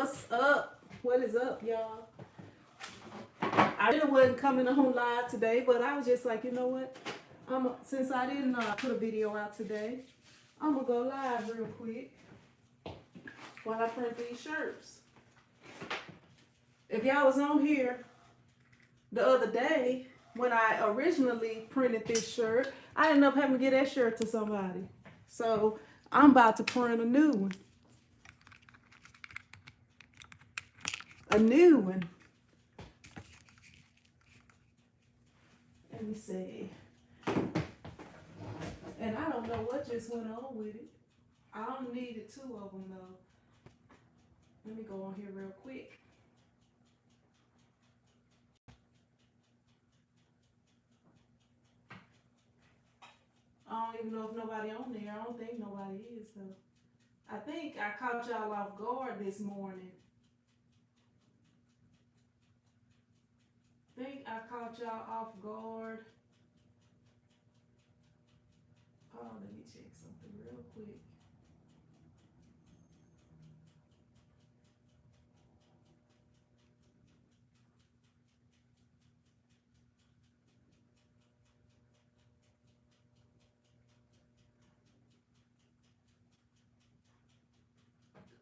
What's up? What is up, y'all? I really wasn't coming on live today, but I was just like, you know what? Since I didn't put a video out today, I'm gonna go live real quick while I print these shirts. If y'all was on here the other day when I originally printed this shirt, I ended up having to get that shirt to somebody. So I'm about to print a new one. A new one. Let me see. And I don't know what just went on with it. I only needed 2 of them though. Let me go on here real quick. I don't even know if nobody on there. I don't think nobody is though. I think I caught y'all off guard this morning. I think I caught y'all off guard. Oh, let me check something real quick.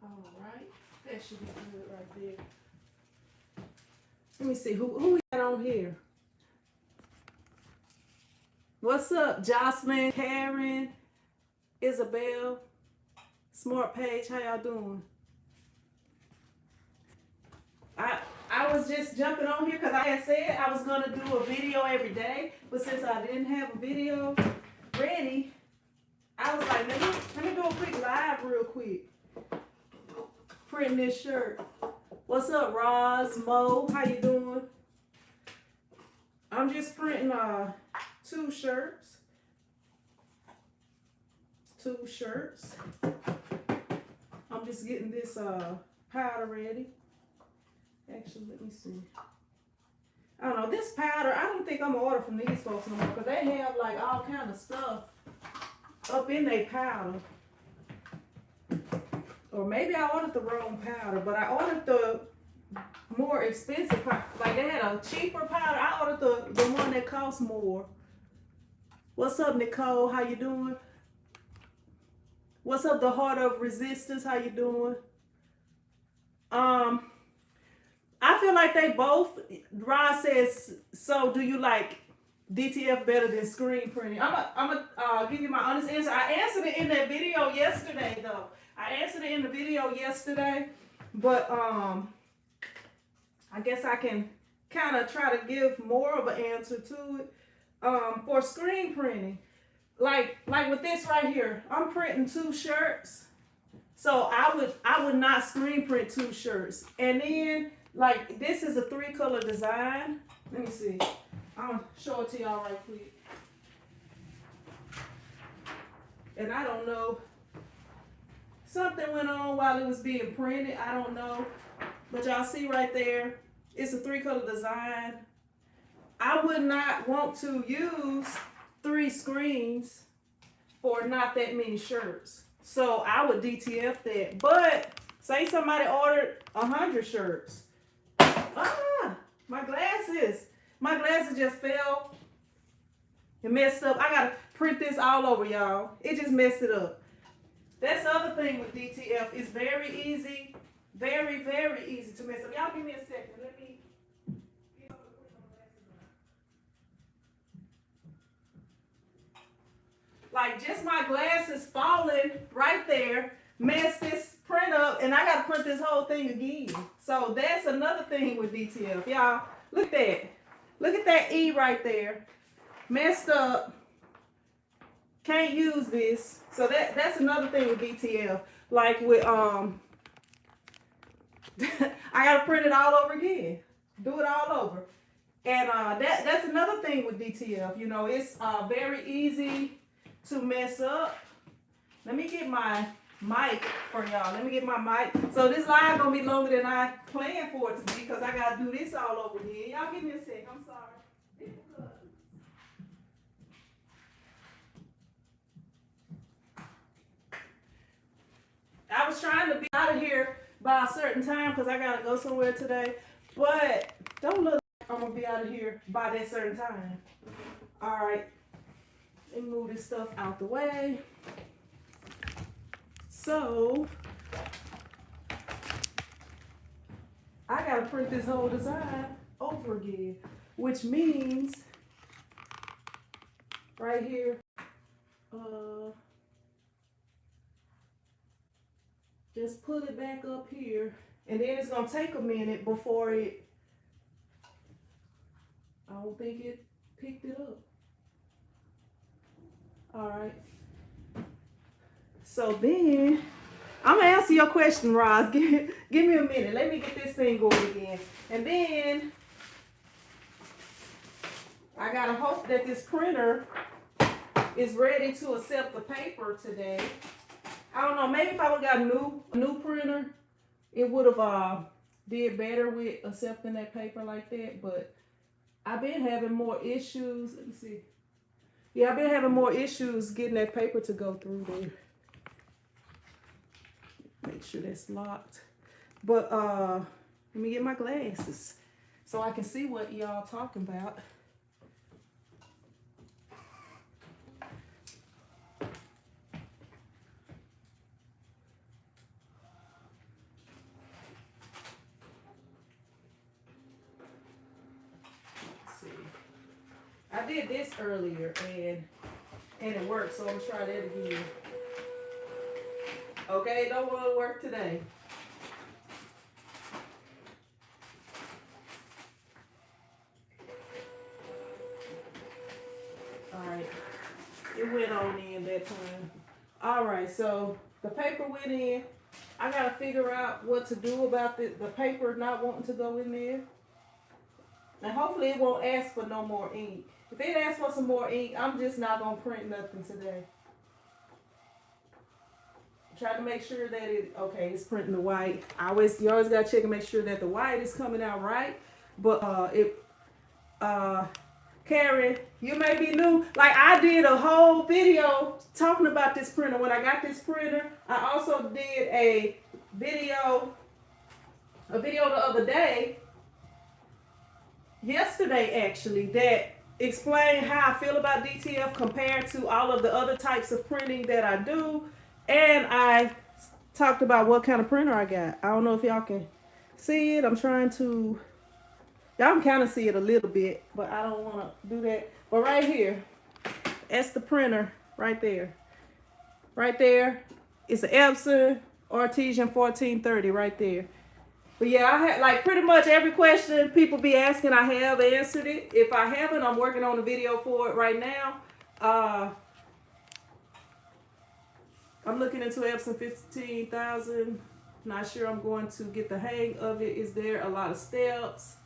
All right, that should be good right there. Let me see who we got on here. What's up, Jocelyn, Karen, Isabel, Smart Page? How y'all doing? I was just jumping on here because I had said I was gonna do a video every day, but since I didn't have a video ready, I was like, let me do a quick live real quick. Printing this shirt. What's up, Roz, Mo? How you doing? I'm just printing 2 shirts. 2 shirts. I'm just getting this powder ready. Actually, let me see. I don't know, this powder, I don't think I'm gonna order from these folks no more because they have like all kind of stuff up in their powder. Or maybe I ordered the wrong powder, but I ordered the more expensive powder. Like they had a cheaper powder. I ordered the one that costs more. What's up, Nicole? How you doing? What's up, the Heart of Resistance? How you doing? I feel like they both. Rod says, so do you like DTF better than screen printing? I'm gonna give you my honest answer. I answered it in that video yesterday, though. I answered it in the video yesterday, but I guess I can kind of try to give more of an answer to it. For screen printing, like with this right here, I'm printing 2 shirts, so I would not screen print 2 shirts. And then like this is a 3-color design. Let me see. I'll show it to y'all right quick. And I don't know. Something went on while it was being printed. I don't know. But y'all see right there, it's a 3-color design. I would not want to use 3 screens for not that many shirts. So I would DTF that. But say somebody ordered 100 shirts. My glasses just fell and messed up. I gotta print this all over, y'all. It just messed it up. That's the other thing with DTF. It's very easy, very, very easy to mess up. Y'all give me a second. Let me get over the like just my glasses falling right there, messed this print up, and I gotta print this whole thing again. So that's another thing with DTF. Y'all, look at that. Look at that E right there. Messed up. Can't use this. So that's another thing with DTF. Like with I gotta print it all over again. Do it all over. And that's another thing with DTF. You know, it's very easy to mess up. Let me get my mic for y'all. Let me get my mic. So this live gonna be longer than I planned for it to be because I gotta do this all over again. Y'all give me a sec. I'm sorry. I was trying to be out of here by by a certain time because I gotta go somewhere today. But don't look like I'm gonna be out of here by that certain time. All right, let me move this stuff out the way. So I gotta print this whole design over again, which means right here, just put it back up here, and then it's gonna take a minute before it, I don't think it picked it up. All right. So then, I'm gonna answer your question, Roz. Give me a minute. Let me get this thing going again. And then, I gotta hope that this printer is ready to accept the paper today. I don't know, maybe if I would've got a new printer, it would have did better with accepting that paper like that, but I've been having more issues. Let me see. Yeah, I've been having more issues getting that paper to go through there. Make sure that's locked. But let me get my glasses so I can see what y'all talking about. Let's see. I did this earlier and it worked, so I'm gonna try that again. Okay, don't want to work today. All right, it went on in that time. All right, so the paper went in. I gotta figure out what to do about the paper not wanting to go in there. And hopefully it won't ask for no more ink. If it asks for some more ink, I'm just not gonna print nothing today. Try to make sure that it's printing the white. You always gotta check and make sure that the white is coming out right. But Karen, you may be new. Like I did a whole video talking about this printer when I got this printer. I also did a video the other day, yesterday actually, that explained how I feel about DTF compared to all of the other types of printing that I do. And I talked about what kind of printer I got. I don't know if y'all can see it. I'm trying to, y'all can kind of see it a little bit, but I don't want to do that. But right here, that's the printer right there. Right there, it's an Epson Artesian 1430 right there. But yeah, I had like pretty much every question people be asking, I have answered it. If I haven't, I'm working on a video for it right now. I'm looking into Epson 15,000. Not sure I'm going to get the hang of it. Is there a lot of steps?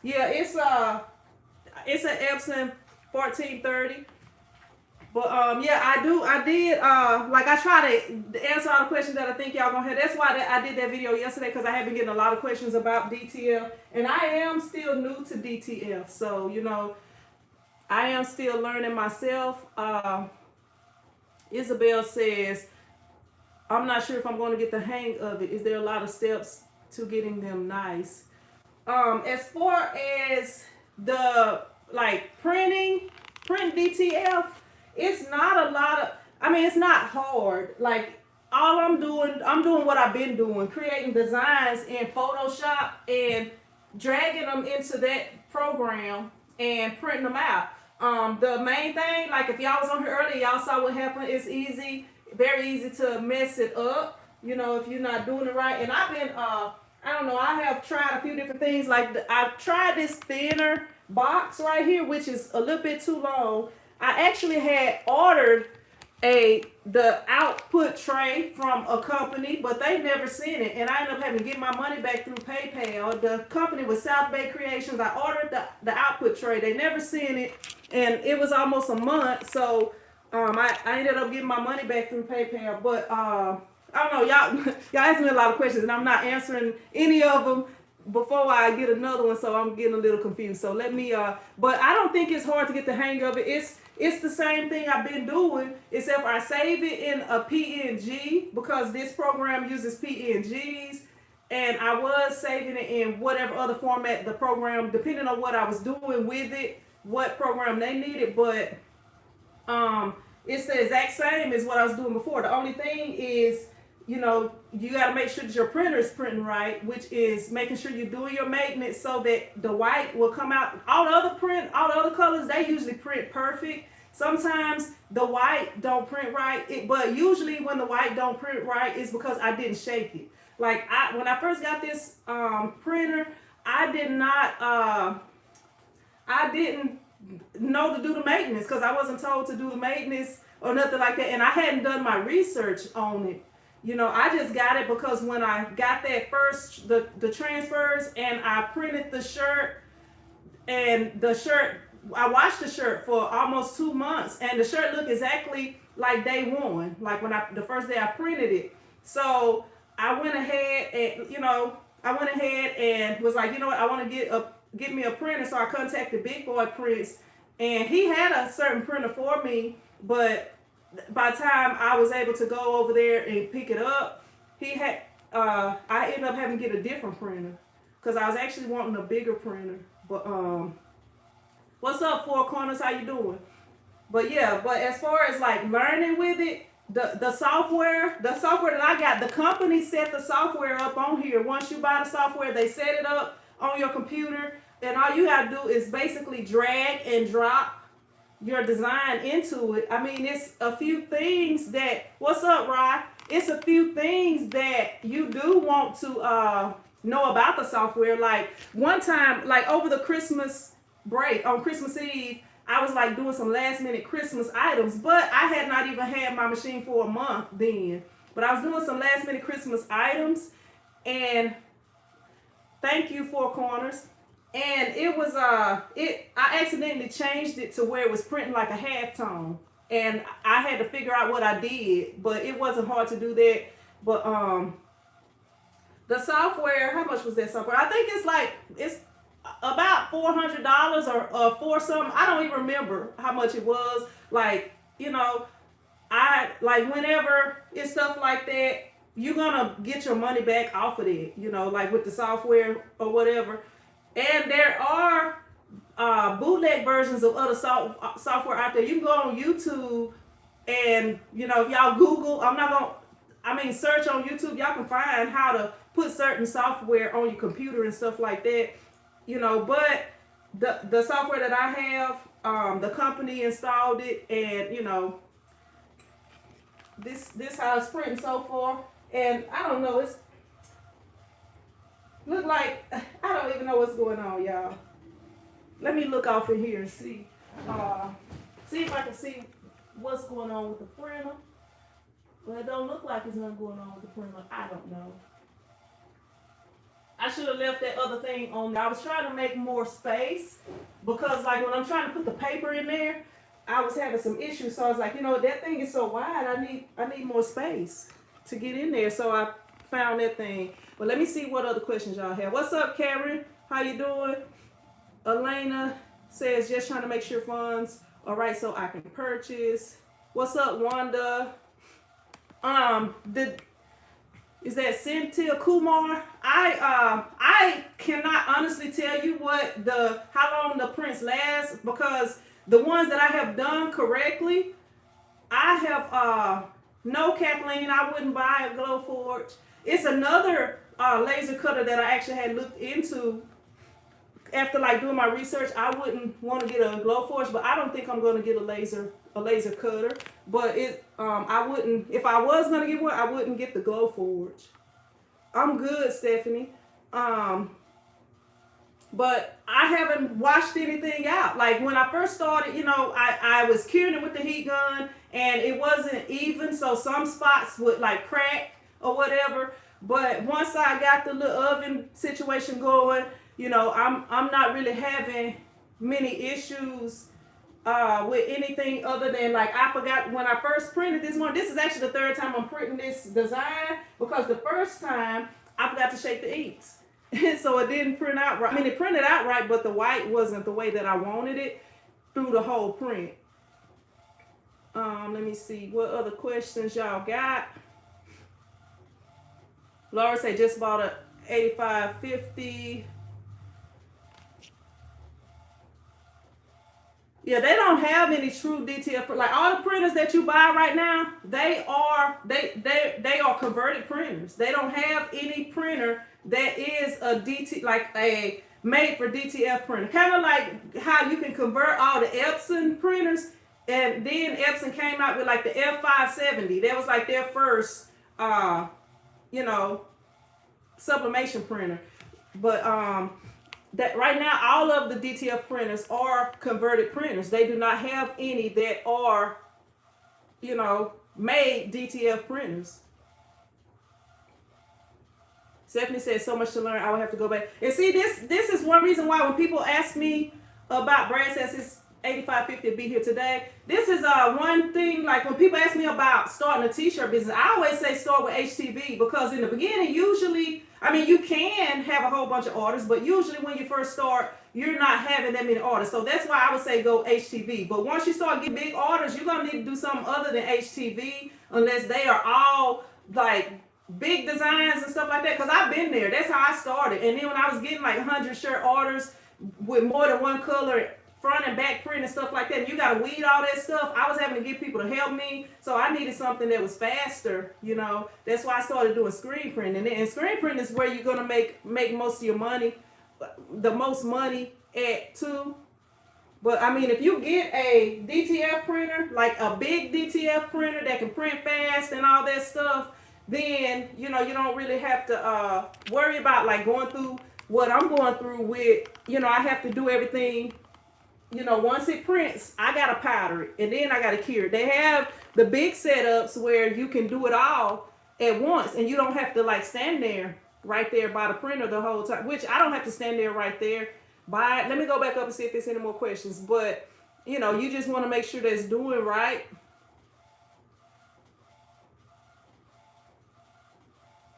Yeah, it's an Epson 1430. But yeah, I did like I try to answer all the questions that I think y'all gonna have. That's why I did that video yesterday, because I have been getting a lot of questions about DTF, and I am still new to DTF, so you know I am still learning myself. Isabel says, I'm not sure if I'm going to get the hang of it. Is there a lot of steps to getting them nice? As far as the print DTF, it's not a lot of, I mean, it's not hard. Like all I'm doing what I've been doing, creating designs in Photoshop and dragging them into that program and printing them out. The main thing, like if y'all was on here earlier, y'all saw what happened. It's easy, very easy to mess it up, you know, if you're not doing it right. And I've been, I don't know, I have tried a few different things. Like I've tried this thinner box right here, which is a little bit too long. I actually had ordered the output tray from a company, but they never sent it, and I ended up having to get my money back through PayPal. The company was South Bay Creations. I ordered the output tray. They never sent it, and it was almost a month. So I ended up getting my money back through PayPal. But I don't know, y'all asked me a lot of questions, and I'm not answering any of them before I get another one, so I'm getting a little confused. So let me but I don't think it's hard to get the hang of it. It's the same thing I've been doing, except I save it in a PNG because this program uses PNGs. And I was saving it in whatever other format the program, depending on what I was doing with it, what program they needed. But it's the exact same as what I was doing before. The only thing is, you know, you got to make sure that your printer is printing right, which is making sure you're doing your maintenance so that the white will come out. All the other colors, they usually print perfect. Sometimes the white don't print right, but usually when the white don't print right, it's because I didn't shake it. Like when I first got this printer, I didn't know to do the maintenance because I wasn't told to do the maintenance or nothing like that, and I hadn't done my research on it. You know, I just got it because when I got that first, the transfers, and I printed the shirt, and the shirt, I washed the shirt for almost 2 months, and the shirt looked exactly like day one, like when the first day I printed it. So I went ahead and, you know, and was like, you know what, I want to get me a printer. So I contacted Big Boy Prints, and he had a certain printer for me, but by the time I was able to go over there and pick it up, I ended up having to get a different printer because I was actually wanting a bigger printer. But what's up, Four Corners? How you doing? But yeah, but as far as like learning with it, the software that I got, the company set the software up on here. Once you buy the software, they set it up on your computer, and all you gotta do is basically drag and drop your design into it. I mean, it's a few things that, what's up, Rye? It's a few things that you do want to know about the software. Like one time, like over the Christmas break, on Christmas Eve, I was like doing some last minute Christmas items, but I had not even had my machine for a month then. But I was doing some last minute Christmas items, and thank you, Four Corners. And it was I accidentally changed it to where it was printing like a halftone, and I had to figure out what I did, but it wasn't hard to do that. But the software, how much was that software? I think it's about $400 or for something. I don't even remember how much it was. Like, you know, I like whenever it's stuff like that, you're gonna get your money back off of it, you know, like with the software or whatever. And there are bootleg versions of other software out there. You can go on YouTube, and, you know, if y'all Google, search on YouTube, y'all can find how to put certain software on your computer and stuff like that, you know. But the software that I have, the company installed it, and, you know, this how it's printing so far. And I don't know, it's look like, I don't even know what's going on, y'all. Let me look off in here and see if I can see what's going on with the printer. Well, it don't look like there's nothing going on with the printer. I don't know. I should have left that other thing on there. I was trying to make more space because, like, when I'm trying to put the paper in there, I was having some issues. So I was like, you know, that thing is so wide, I need more space to get in there. So I found that thing. But let me see what other questions y'all have. What's up, Karen? How you doing? Elena says, just trying to make sure funds are right so I can purchase. What's up, Wanda? Is that Cynthia Kumar? I cannot honestly tell you how long the prints last, because the ones that I have done correctly, I have no, Kathleen, I wouldn't buy a Glowforge. It's another laser cutter that I actually had looked into after like doing my research. I wouldn't want to get a Glowforge, but I don't think I'm going to get a laser cutter. But I wouldn't, if I was going to get one, I wouldn't get the Glowforge. I'm good, Stephanie. But I haven't washed anything out. Like when I first started, you know, I was curing it with the heat gun, and it wasn't even, so some spots would like crack or whatever. But once I got the little oven situation going, you know, I'm not really having many issues with anything other than, like, I forgot when I first printed this one. This is actually the third time I'm printing this design, because the first time I forgot to shake the inks. So it didn't print out right. I mean, it printed out right, but the white wasn't the way that I wanted it through the whole print. Let me see what other questions y'all got. Laura said just bought a 8550. Yeah, they don't have any true DTF. Like all the printers that you buy right now, they are converted printers. They don't have any printer that is a DT, like a made for DTF printer. Kind of like how you can convert all the Epson printers, and then Epson came out with like the F570. That was like their first, you know, sublimation printer. But that right now all of the DTF printers are converted printers. They do not have any that are, you know, made DTF printers. Stephanie says so much to learn. I will have to go back and see this is one reason why when people ask me about Brad says it's 8550 to be here today. This is one thing, like when people ask me about starting a t-shirt business, I always say start with HTV, because in the beginning, usually, I mean, you can have a whole bunch of orders, but usually when you first start, you're not having that many orders. So that's why I would say go HTV. But once you start getting big orders, you're going to need to do something other than HTV, unless they are all like big designs and stuff like that. Because I've been there. That's how I started. And then when I was getting like 100 shirt orders with more than one color, front and back print and stuff like that, and you got to weed all that stuff, I was having to get people to help me, so I needed something that was faster, you know. That's why I started doing screen printing. And screen printing is where you're going to make most of your money, the most money at too. But I mean, if you get a DTF printer, like a big DTF printer that can print fast and all that stuff, then, you know, you don't really have to worry about like going through what I'm going through with, you know, I have to do everything. You know, once it prints, I got to powder it, and then I got to cure it. They have the big setups where you can do it all at once, and you don't have to like stand there right there by the printer the whole time, which I don't have to stand there right there. Let me go back up and see if there's any more questions. But, you know, you just want to make sure that it's doing right.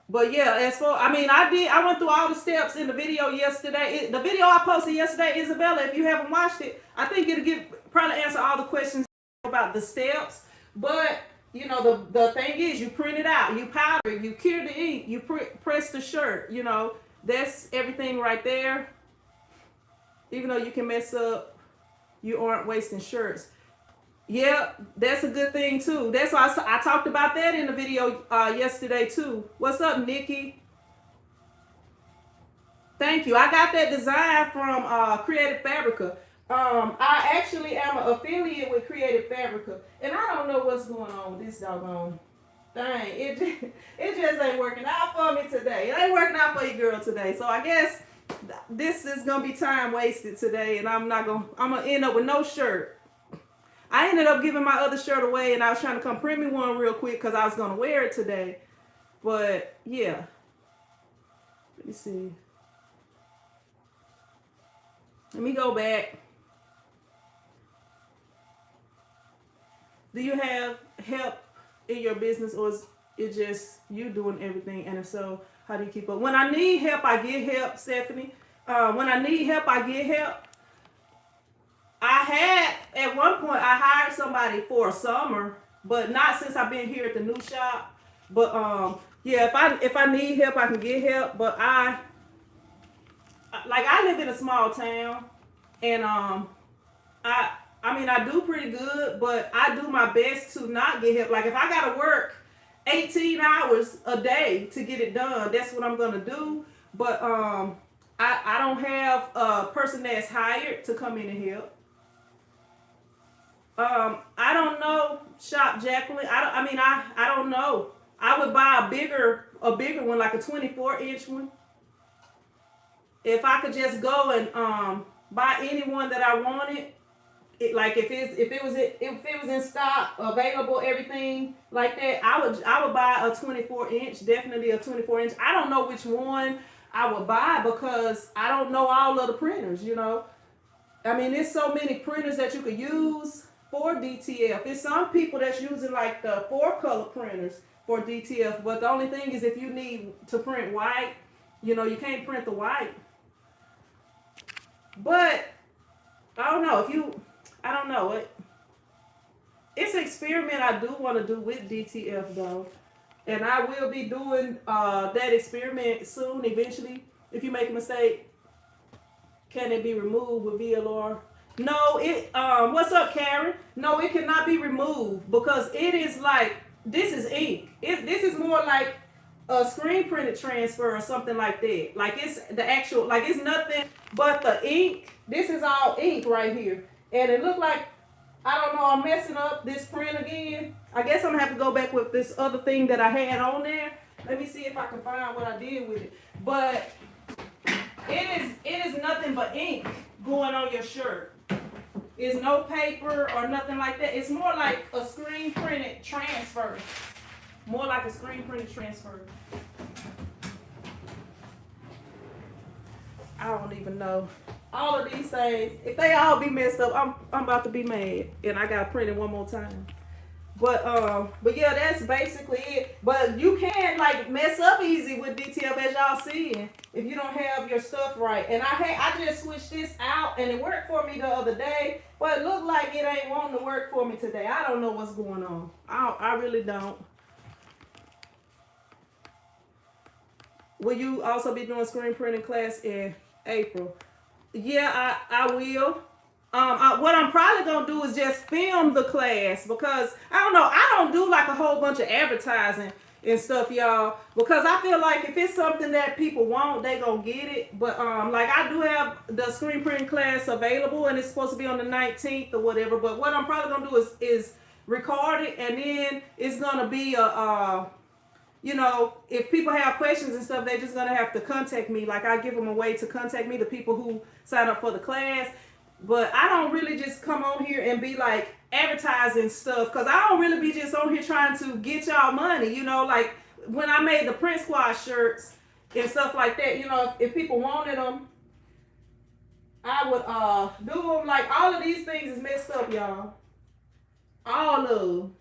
But yeah, as for, I mean, I went through all the steps in the video yesterday. The video I posted yesterday, Isabella, if you haven't watched it, I think it'll probably answer all the questions about the steps. But, you know, the thing is, you print it out, you powder it, you cure the ink, you press the shirt, you know, that's everything right there. Even though you can mess up, you aren't wasting shirts. Yeah, that's a good thing too. That's why I talked about that in the video yesterday too. What's up, Nikki? Thank you. I got that design from Creative Fabrica. I actually am an affiliate with Creative Fabrica, and I don't know what's going on with this doggone thing. It just ain't working out for me today. It ain't working out for you, girl, today. So I guess this is gonna be time wasted today, and I'm gonna end up with no shirt. I ended up giving my other shirt away, and I was trying to come print me one real quick because I was going to wear it today. But, yeah. Let me see. Let me go back. Do you have help in your business, or is it just you doing everything? And if so, how do you keep up? When I need help, I get help, Stephanie. When I need help, I get help. At one point, I hired somebody for a summer, but not since I've been here at the new shop. But yeah, if I need help, I can get help. But I live in a small town, and I mean, I do pretty good, but I do my best to not get help. Like if I gotta work 18 hours a day to get it done, that's what I'm gonna do. But I don't have a person that's hired to come in and help. I don't know, Shop Jacqueline. I don't know. I would buy a bigger one, like a 24-inch one. If I could just go and buy any one that I wanted, like if it was in stock, available, everything like that, I would buy a 24-inch, definitely a 24-inch. I don't know which one I would buy because I don't know all of the printers, you know. I mean, there's so many printers that you could use for DTF. There's some people that's using like the 4-color printers for DTF, but the only thing is if you need to print white, you know, you can't print the white. But I don't know it's an experiment I do want to do with DTF though. And I will be doing that experiment soon, eventually. If you make a mistake, can it be removed with VLR? No, what's up, Karen? No, it cannot be removed because it is like, this is ink. This is more like a screen printed transfer or something like that. Like it's the actual, like it's nothing but the ink. This is all ink right here. And it looked like, I don't know, I'm messing up this print again. I guess I'm gonna have to go back with this other thing that I had on there. Let me see if I can find what I did with it. But it is nothing but ink going on your shirt. It's no paper or nothing like that. It's more like a screen printed transfer. More like a screen printed transfer. I don't even know. All of these things, if they all be messed up, I'm about to be mad. And I gotta print it one more time. But yeah, that's basically it. But you can like mess up easy with DTF as y'all seeing if you don't have your stuff right. And I just switched this out and it worked for me the other day, but it looked like it ain't wanting to work for me today. I don't know what's going on. I really don't. Will you also be doing screen printing class in April? Yeah, I will. What I'm probably gonna do is just film the class because I don't know. I don't do like a whole bunch of advertising and stuff, y'all, because I feel like if it's something that people want, they gonna get it. But like I do have the screen printing class available, and it's supposed to be on the 19th or whatever. But what I'm probably gonna do is record it, and then it's gonna be a you know, if people have questions and stuff, they're just gonna have to contact me. Like I give them a way to contact me, the people who sign up for the class. But I don't really just come on here and be like advertising stuff, because I don't really be just on here trying to get y'all money, you know. Like when I made the print squad shirts and stuff like that, you know, if people wanted them, I would do them. Like all of these things is messed up, y'all. All of them.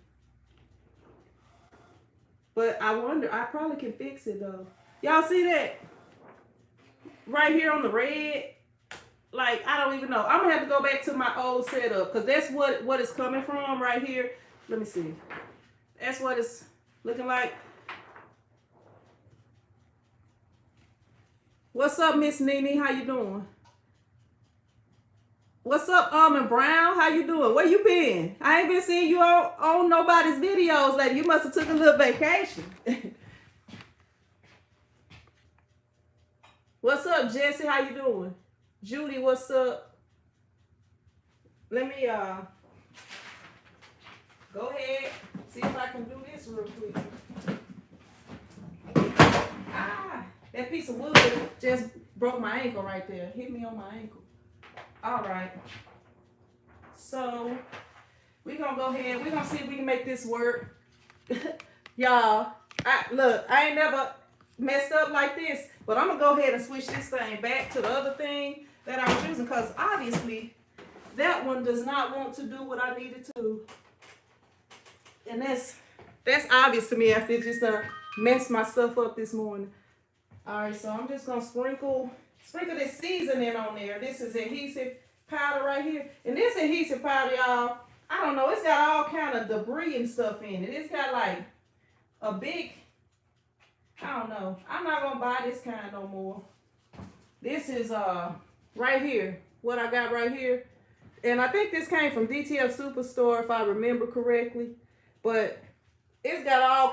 But I wonder, I probably can fix it though. Y'all see that? Right here on the red? Like, I don't even know. I'm gonna have to go back to my old setup because that's what it's coming from right here. Let me see. That's what it's looking like. What's up, Miss Nene? How you doing? What's up, Almond Brown? How you doing? Where you been? I ain't been seeing you on nobody's videos lately. You must have took a little vacation. What's up, Jesse? How you doing? Judy, what's up? Let me go ahead, see if I can do this real quick. Ah, that piece of wood just broke my ankle right there. Hit me on my ankle. All right. So we're gonna go ahead. We're gonna see if we can make this work. Y'all, look, I ain't never messed up like this, but I'm gonna go ahead and switch this thing back to the other thing that I was using, because obviously that one does not want to do what I needed to. And that's obvious to me after it just messed my stuff up this morning. All right, so I'm just gonna sprinkle this seasoning on there. This is adhesive powder right here. And this adhesive powder, y'all, I don't know, it's got all kind of debris and stuff in it. It's got like a big, I don't know. I'm not gonna buy this kind no more. This is right here, what I got right here. And I think this came from DTF Superstore if I remember correctly. But it's got all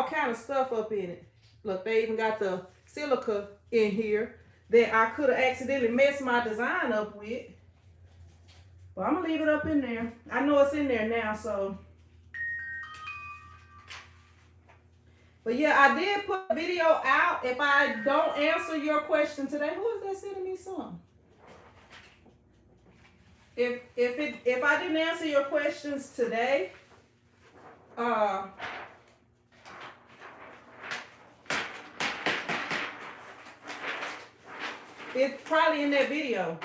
kind of stuff up in it. Look, they even got the silica in here that I could have accidentally messed my design up with. But I'm gonna leave it up in there. I know it's in there now, so. But yeah, I did put a video out. If I don't answer your question today, who is that sending me something? If I didn't answer your questions today, it's probably in that video.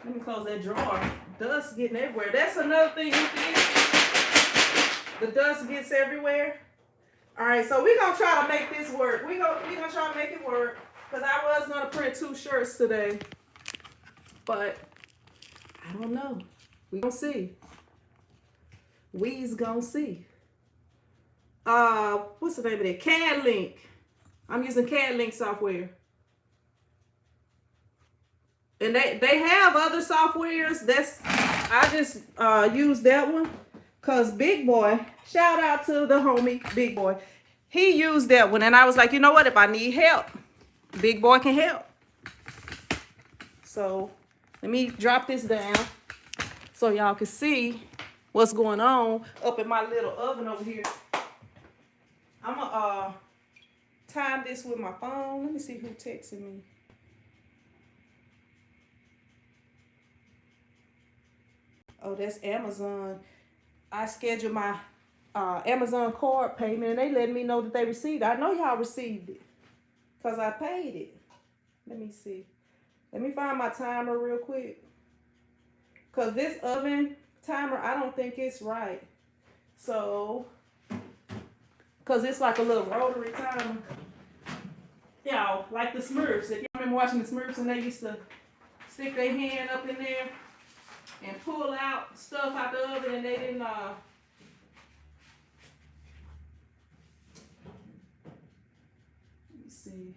Let me close that drawer. Dust getting everywhere. That's another thing with this. The dust gets everywhere. All right, so we're gonna try to make this work. We're gonna try to make it work, because I was gonna print 2 shirts today, but I don't know. We gonna see. We's gonna see. What's the name of that? CAD Link. I'm using CAD Link software. And they have other softwares. I just use that one. Cause Big Boy, shout out to the homie Big Boy. He used that one and I was like, you know what? If I need help, Big Boy can help. So let me drop this down so y'all can see what's going on up in my little oven over here. I'm gonna time this with my phone. Let me see who texted me. Oh, that's Amazon. I scheduled my Amazon card payment and they let me know that they received it. I know y'all received it because I paid it. Let me see. Let me find my timer real quick. Because this oven timer, I don't think it's right. So, because it's like a little rotary timer. Y'all, like the Smurfs. If y'all remember watching the Smurfs and they used to stick their hand up in there and pull out stuff out the oven and they didn't, let me see.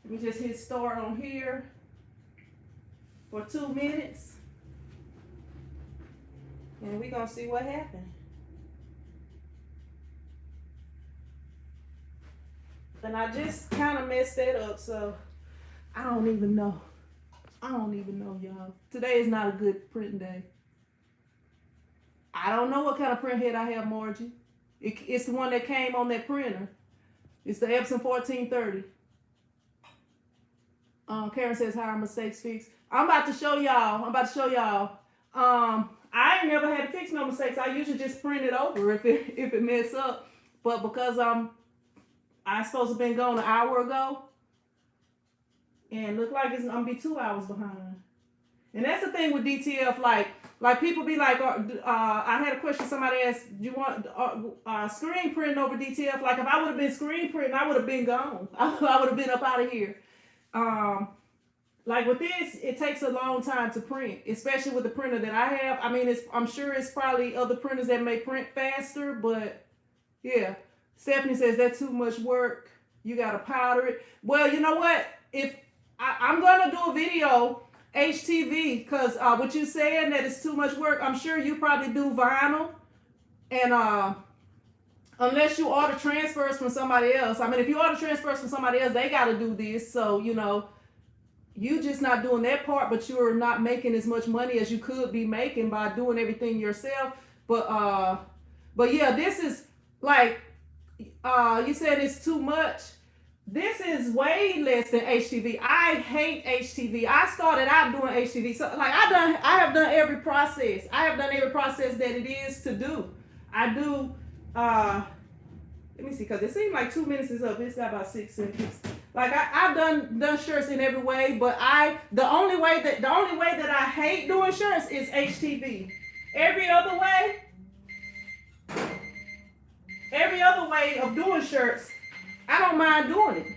Let me just hit start on here for 2 minutes. And we're gonna see what happened. And I just kind of messed that up, so I don't even know. I don't even know, y'all. Today is not a good printing day. I don't know what kind of print head I have, Margie. It's the one that came on that printer. It's the Epson 1430. Karen says, how are mistakes fixed? I'm about to show y'all. I ain't never had to fix no mistakes. I usually just print it over if it mess up. But because I supposed to have been gone an hour ago, and look like it's gonna be 2 hours behind. And that's the thing with DTF. Like people be like, I had a question. Somebody asked, "Do you want screen printing over DTF?" Like if I would have been screen printing, I would have been gone. I would have been up out of here. Like with this, it takes a long time to print, especially with the printer that I have. I mean, I'm sure it's probably other printers that may print faster, but yeah. Stephanie says that's too much work. You gotta powder it. Well, you know what? If I'm gonna do a video HTV because what you saying that it's too much work. I'm sure you probably do vinyl, and unless you order transfers from somebody else. I mean, if you order transfers from somebody else, they gotta do this. So you know, you just not doing that part, but you're not making as much money as you could be making by doing everything yourself. But yeah, this is like you said it's too much. This is way less than HTV. I hate HTV. I started out doing HTV. So like I have done every process. I have done every process that it is to do. I do let me see, because it seems like 2 minutes is up. It's got about 6 seconds. Like I've done shirts in every way, but the only way that I hate doing shirts is HTV. Every other way of doing shirts, I don't mind doing it.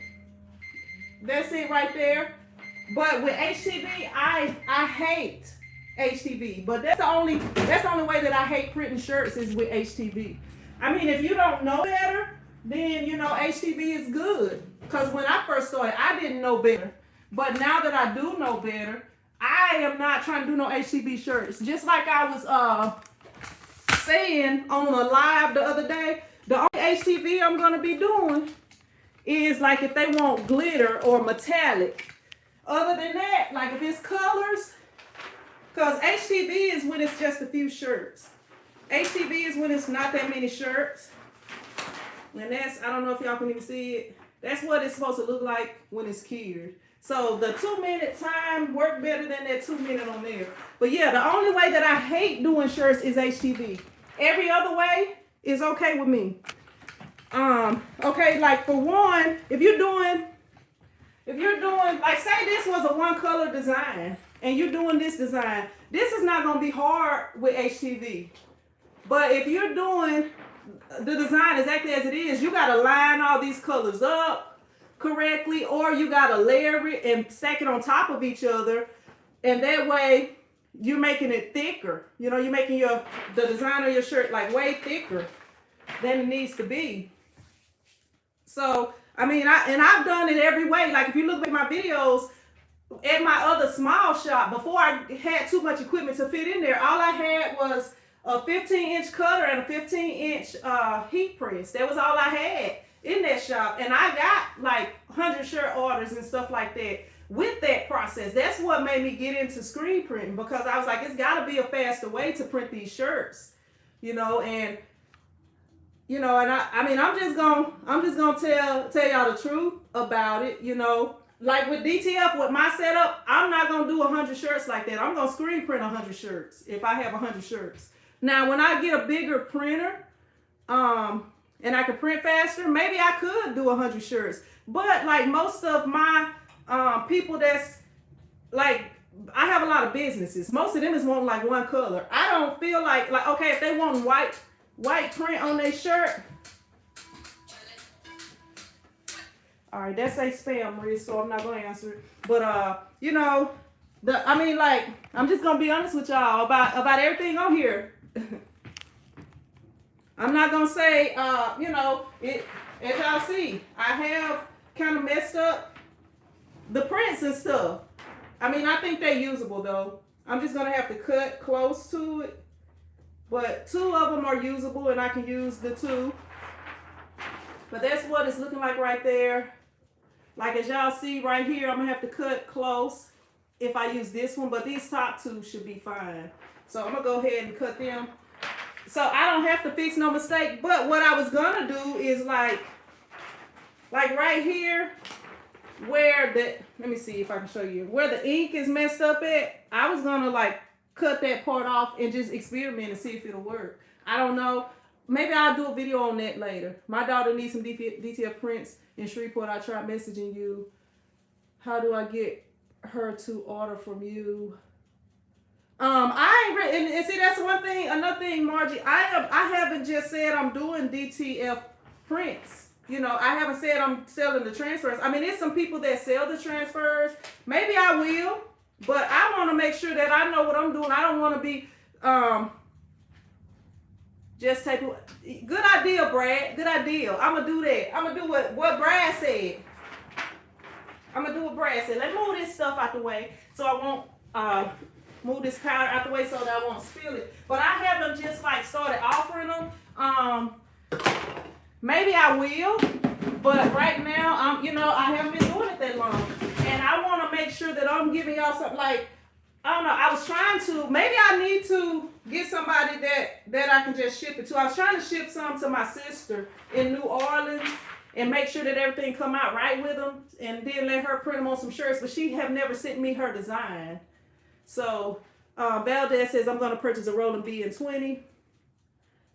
That's it right there. But with HTV, I hate HTV. But that's the only way that I hate printing shirts is with HTV. I mean, if you don't know better, then you know HTV is good. Because when I first started, I didn't know better. But now that I do know better, I am not trying to do no HTV shirts. Just like I was saying on a live the other day, the only HTV I'm gonna be doing is like if they want glitter or metallic. Other than that, like if it's colors, because HTV is when it's just a few shirts. HTV is when it's not that many shirts. And that's, I don't know if y'all can even see it. That's what it's supposed to look like when it's cured. So the 2 minute time worked better than that 2 minute on there. But yeah, the only way that I hate doing shirts is HTV. Every other way is okay with me. Okay, like for one, if you're doing, like say this was a one color design and you're doing this design, this is not gonna be hard with HTV. But if you're doing the design exactly as it is, you gotta line all these colors up correctly, or you gotta layer it and stack it on top of each other, and that way you're making it thicker. You know, you're making the design of your shirt like way thicker than it needs to be. So, I mean, I've done it every way. Like if you look at my videos, at my other small shop, before I had too much equipment to fit in there, all I had was a 15-inch cutter and a 15-inch heat press. That was all I had in that shop. And I got like 100 shirt orders and stuff like that with that process. That's what made me get into screen printing, because I was like, it's got to be a faster way to print these shirts, you know. And you know, and I mean, I'm just gonna tell y'all the truth about it, you know. Like with DTF, with my setup, I'm not gonna do 100 shirts like that. I'm gonna screen print 100 shirts if I have 100 shirts. Now, when I get a bigger printer, and I can print faster, maybe I could do 100 shirts. But like most of my people that's like, I have a lot of businesses. Most of them is wanting like one color. I don't feel like okay, if they want white print on their shirt. All right, that's a spam, Maria, so I'm not gonna answer it. But you know, I mean, like, I'm just gonna be honest with y'all about everything on here. I'm not gonna say, you know, as y'all see, I have kind of messed up the prints and stuff. I mean, I think they're usable though. I'm just gonna have to cut close to it. But 2 of them are usable, and I can use the 2. But that's what it's looking like right there. Like as y'all see right here, I'm gonna have to cut close if I use this one, but these top 2 should be fine. So I'm gonna go ahead and cut them. So I don't have to fix no mistake. But what I was gonna do is like right here where let me see if I can show you where the ink is messed up at. I was gonna like cut that part off and just experiment and see if it'll work. I don't know. Maybe I'll do a video on that later. My daughter needs some DTF prints in Shreveport. I tried messaging you. How do I get her to order from you? I ain't ready, and see, that's one thing. Another thing, Margie, I haven't just said I'm doing DTF prints. You know, I haven't said I'm selling the transfers. I mean, there's some people that sell the transfers. Maybe I will, but I want to make sure that I know what I'm doing. I don't want to be just taking. Good idea, Brad. Good idea. I'm gonna do that. I'm gonna do what Brad said. I'm gonna do what Brad said. Let's move this stuff out the way so I won't move this powder out the way so that I won't spill it. But I haven't just like started offering them. Maybe I will, but right now, you know, I haven't been doing it that long, and I want to make sure that I'm giving y'all something. Like, I don't know. I was trying to. Maybe I need to get somebody that I can just ship it to. I was trying to ship some to my sister in New Orleans and make sure that everything come out right with them, and then let her print them on some shirts. But she have never sent me her design. So Valdez says I'm going to purchase a rolling B in 20.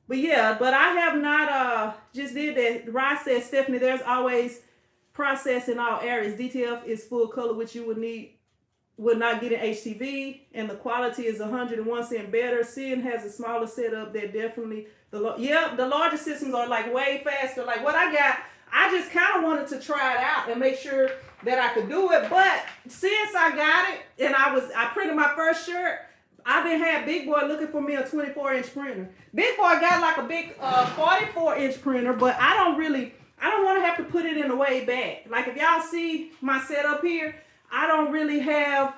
But yeah, but I have not just did that. Rye says, Stephanie, there's always process in all areas. DTF is full color, which you would not get in HTV, and the quality is 101 cent better. Sin has a smaller setup that definitely the larger systems are like way faster. Like what I got, I just kind of wanted to try it out and make sure that I could do it. But since I got it and I printed my first shirt, I've been had Big Boy looking for me a 24-inch printer. Big Boy got like a big 44-inch printer, but I don't want to have to put it in the way back. Like if y'all see my setup here, I don't really have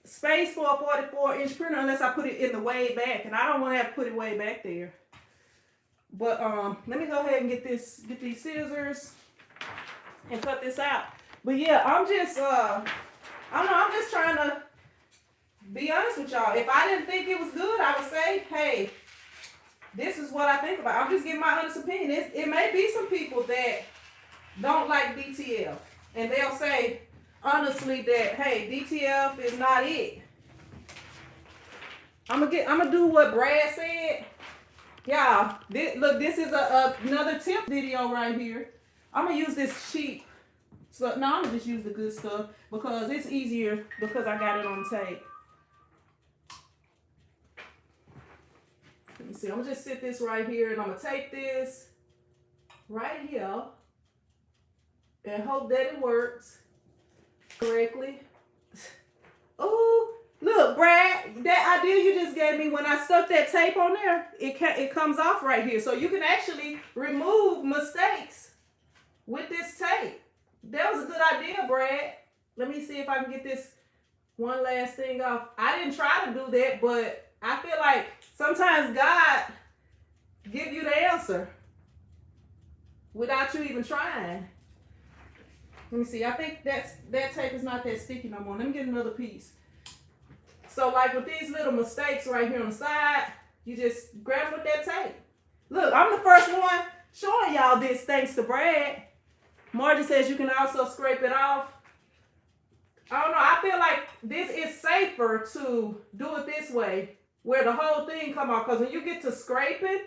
space for a 44-inch printer unless I put it in the way back, and I don't want to have to put it way back there. But let me go ahead and get these scissors and cut this out. But yeah, I'm just I don't know, I'm just trying to be honest with y'all. If I didn't think it was good, I would say, hey, this is what I think about it. I'm just giving my honest opinion. It may be some people that don't like DTF, and they'll say honestly that, hey, DTF is not it. I'm gonna do what Brad said. Y'all, look, this is another tip video right here. I'm gonna use this cheap. So no, I'm gonna just use the good stuff because it's easier because I got it on tape. Let me see. I'm gonna just sit this right here, and I'm gonna take this right here and hope that it works correctly. Oh, Look, Brad, that idea you just gave me, when I stuck that tape on there, it comes off right here. So you can actually remove mistakes with this tape. That was a good idea, Brad. Let me see if I can get this one last thing off. I didn't try to do that, but I feel like sometimes God give you the answer without you even trying. Let me see. I think that tape is not that sticky no more. Let me get another piece. So like with these little mistakes right here on the side, you just grab with that tape. Look, I'm the first one showing y'all this thanks to Brad. Margie says you can also scrape it off. I don't know. I feel like this is safer to do it this way, where the whole thing come off. Because when you get to scraping,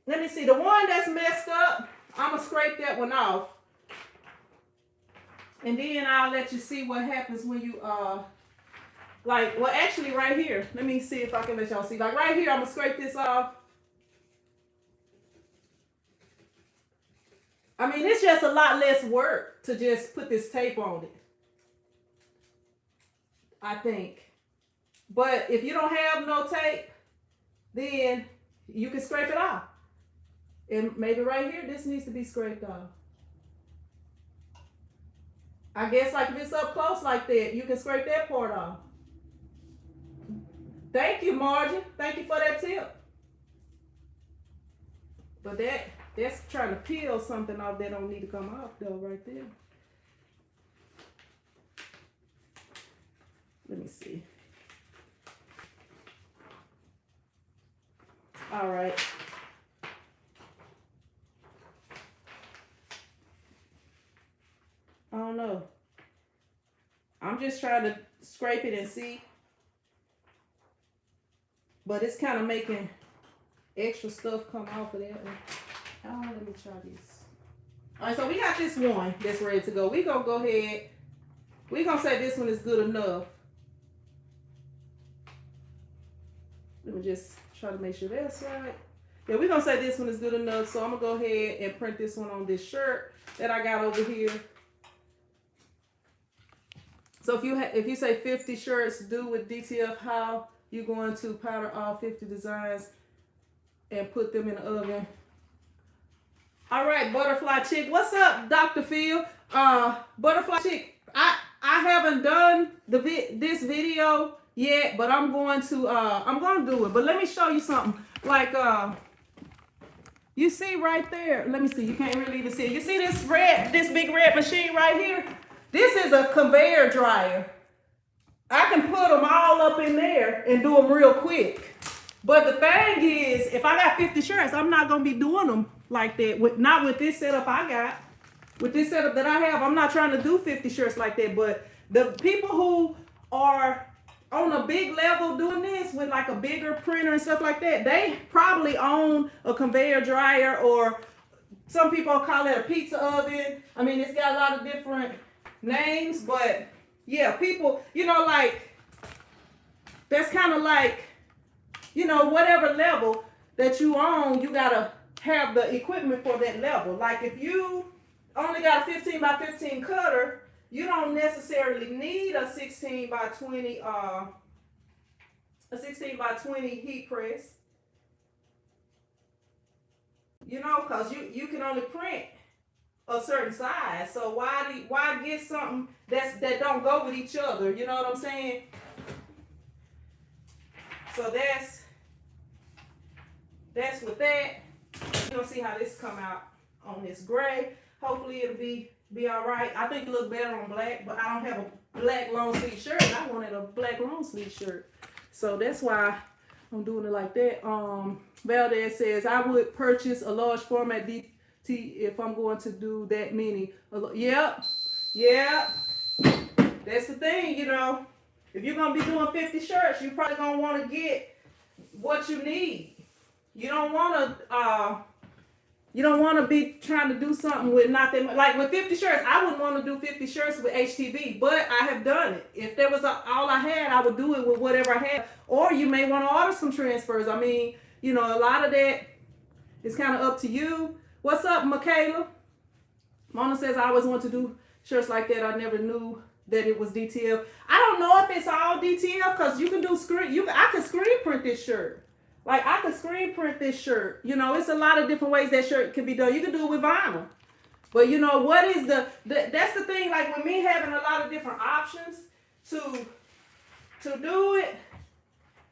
let me see. The one that's messed up, I'm going to scrape that one off. And then I'll let you see what happens when you, like, well, actually right here. Let me see if I can let y'all see. Like right here, I'm going to scrape this off. I mean, it's just a lot less work to just put this tape on it, I think. But if you don't have no tape, then you can scrape it off. And maybe right here, this needs to be scraped off. I guess like if it's up close like that, you can scrape that part off. Thank you, Margie. Thank you for that tip. But that's trying to peel something off that don't need to come off though right there. Let me see. All right. I don't know. I'm just trying to scrape it and see. But it's kind of making extra stuff come off of that one. Oh, let me try this. All right, so we got this one that's ready to go. We're going to go ahead. We're going to say this one is good enough. Let me just try to make sure that's right. Yeah, we're going to say this one is good enough. So I'm going to go ahead and print this one on this shirt that I got over here. So if you say 50 shirts due with DTF, how you going to powder all 50 designs and put them in the oven? All right, Butterfly Chick. What's up, Dr. Phil? Butterfly Chick, I haven't done this video yet, but I'm going to do it. But let me show you something. Like you see right there. Let me see. You can't really even see it. You see this big red machine right here? This is a conveyor dryer. I can put them all up in there and do them real quick. But the thing is, if I got 50 shirts, I'm not going to be doing them like that. Not with this setup I got. With this setup that I have, I'm not trying to do 50 shirts like that. But the people who are on a big level doing this with like a bigger printer and stuff like that, they probably own a conveyor dryer, or some people call it a pizza oven. I mean, it's got a lot of different names, but yeah, people, you know, like, that's kind of like, you know, whatever level that you own, you gotta have the equipment for that level. Like if you only got a 15 by 15 cutter, you don't necessarily need a 16 by 20 heat press. You know, because you can only print a certain size. So why get something that don't go with each other? You know what I'm saying? So that's with that. You're gonna see how this come out on this gray. Hopefully it'll be all right. I think it look better on black, but I don't have a black long sleeve shirt. I wanted a black long sleeve shirt. So that's why I'm doing it like that. Valdez says, I would purchase a large format DT if I'm going to do that many. Yep. That's the thing, you know. If you're going to be doing 50 shirts, you're probably going to want to get what you need. You don't want to be trying to do something with not that much. Like with 50 shirts, I wouldn't want to do 50 shirts with HTV, but I have done it. If there was all I had, I would do it with whatever I had. Or you may want to order some transfers. I mean, you know, a lot of that is kind of up to you. What's up, Michaela? Mona says, I always want to do shirts like that. I never knew that it was DTF. I don't know if it's all DTF because you can do I can screen print this shirt. Like I can screen print this shirt. You know, it's a lot of different ways that shirt can be done. You can do it with vinyl. But you know, what is that's the thing, like with me having a lot of different options to do it.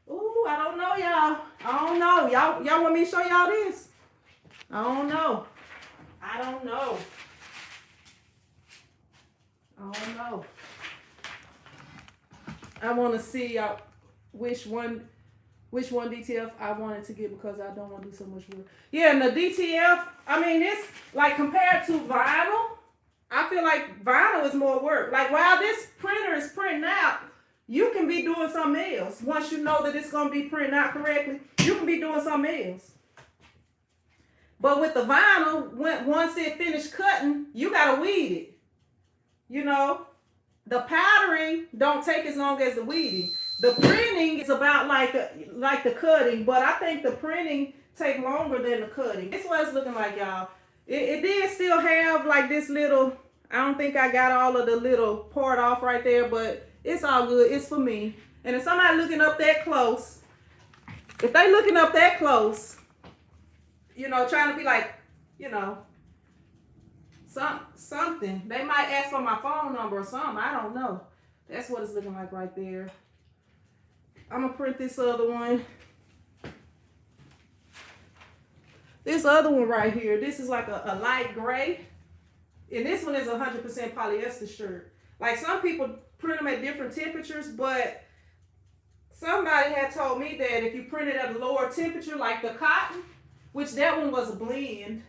Ooh, I don't know, y'all. I don't know. Y'all want me to show y'all this? I don't know. I don't know. I don't know. I want to see which one DTF I wanted to get because I don't want to do so much work. Yeah, and the DTF, I mean, it's like compared to vinyl, I feel like vinyl is more work. Like while this printer is printing out, you can be doing something else. Once you know that it's going to be printing out correctly, you can be doing something else. But with the vinyl, once it finished cutting, you got to weed it. You know, the powdering don't take as long as the weeding. The printing is about like the cutting, but I think the printing take longer than the cutting. This is what it's looking like, y'all. It did still have like this little, I don't think I got all of the little part off right there, but it's all good. It's for me. And if somebody looking up that close, if they looking up that close, you know, trying to be like, you know, something, they might ask for my phone number or something. I don't know. That's what it's looking like right there. I'm gonna print this other one. This other one right here, this is like a light gray. And this one is 100% polyester shirt. Like some people print them at different temperatures, but somebody had told me that if you print it at a lower temperature, like the cotton, which that one was a blend,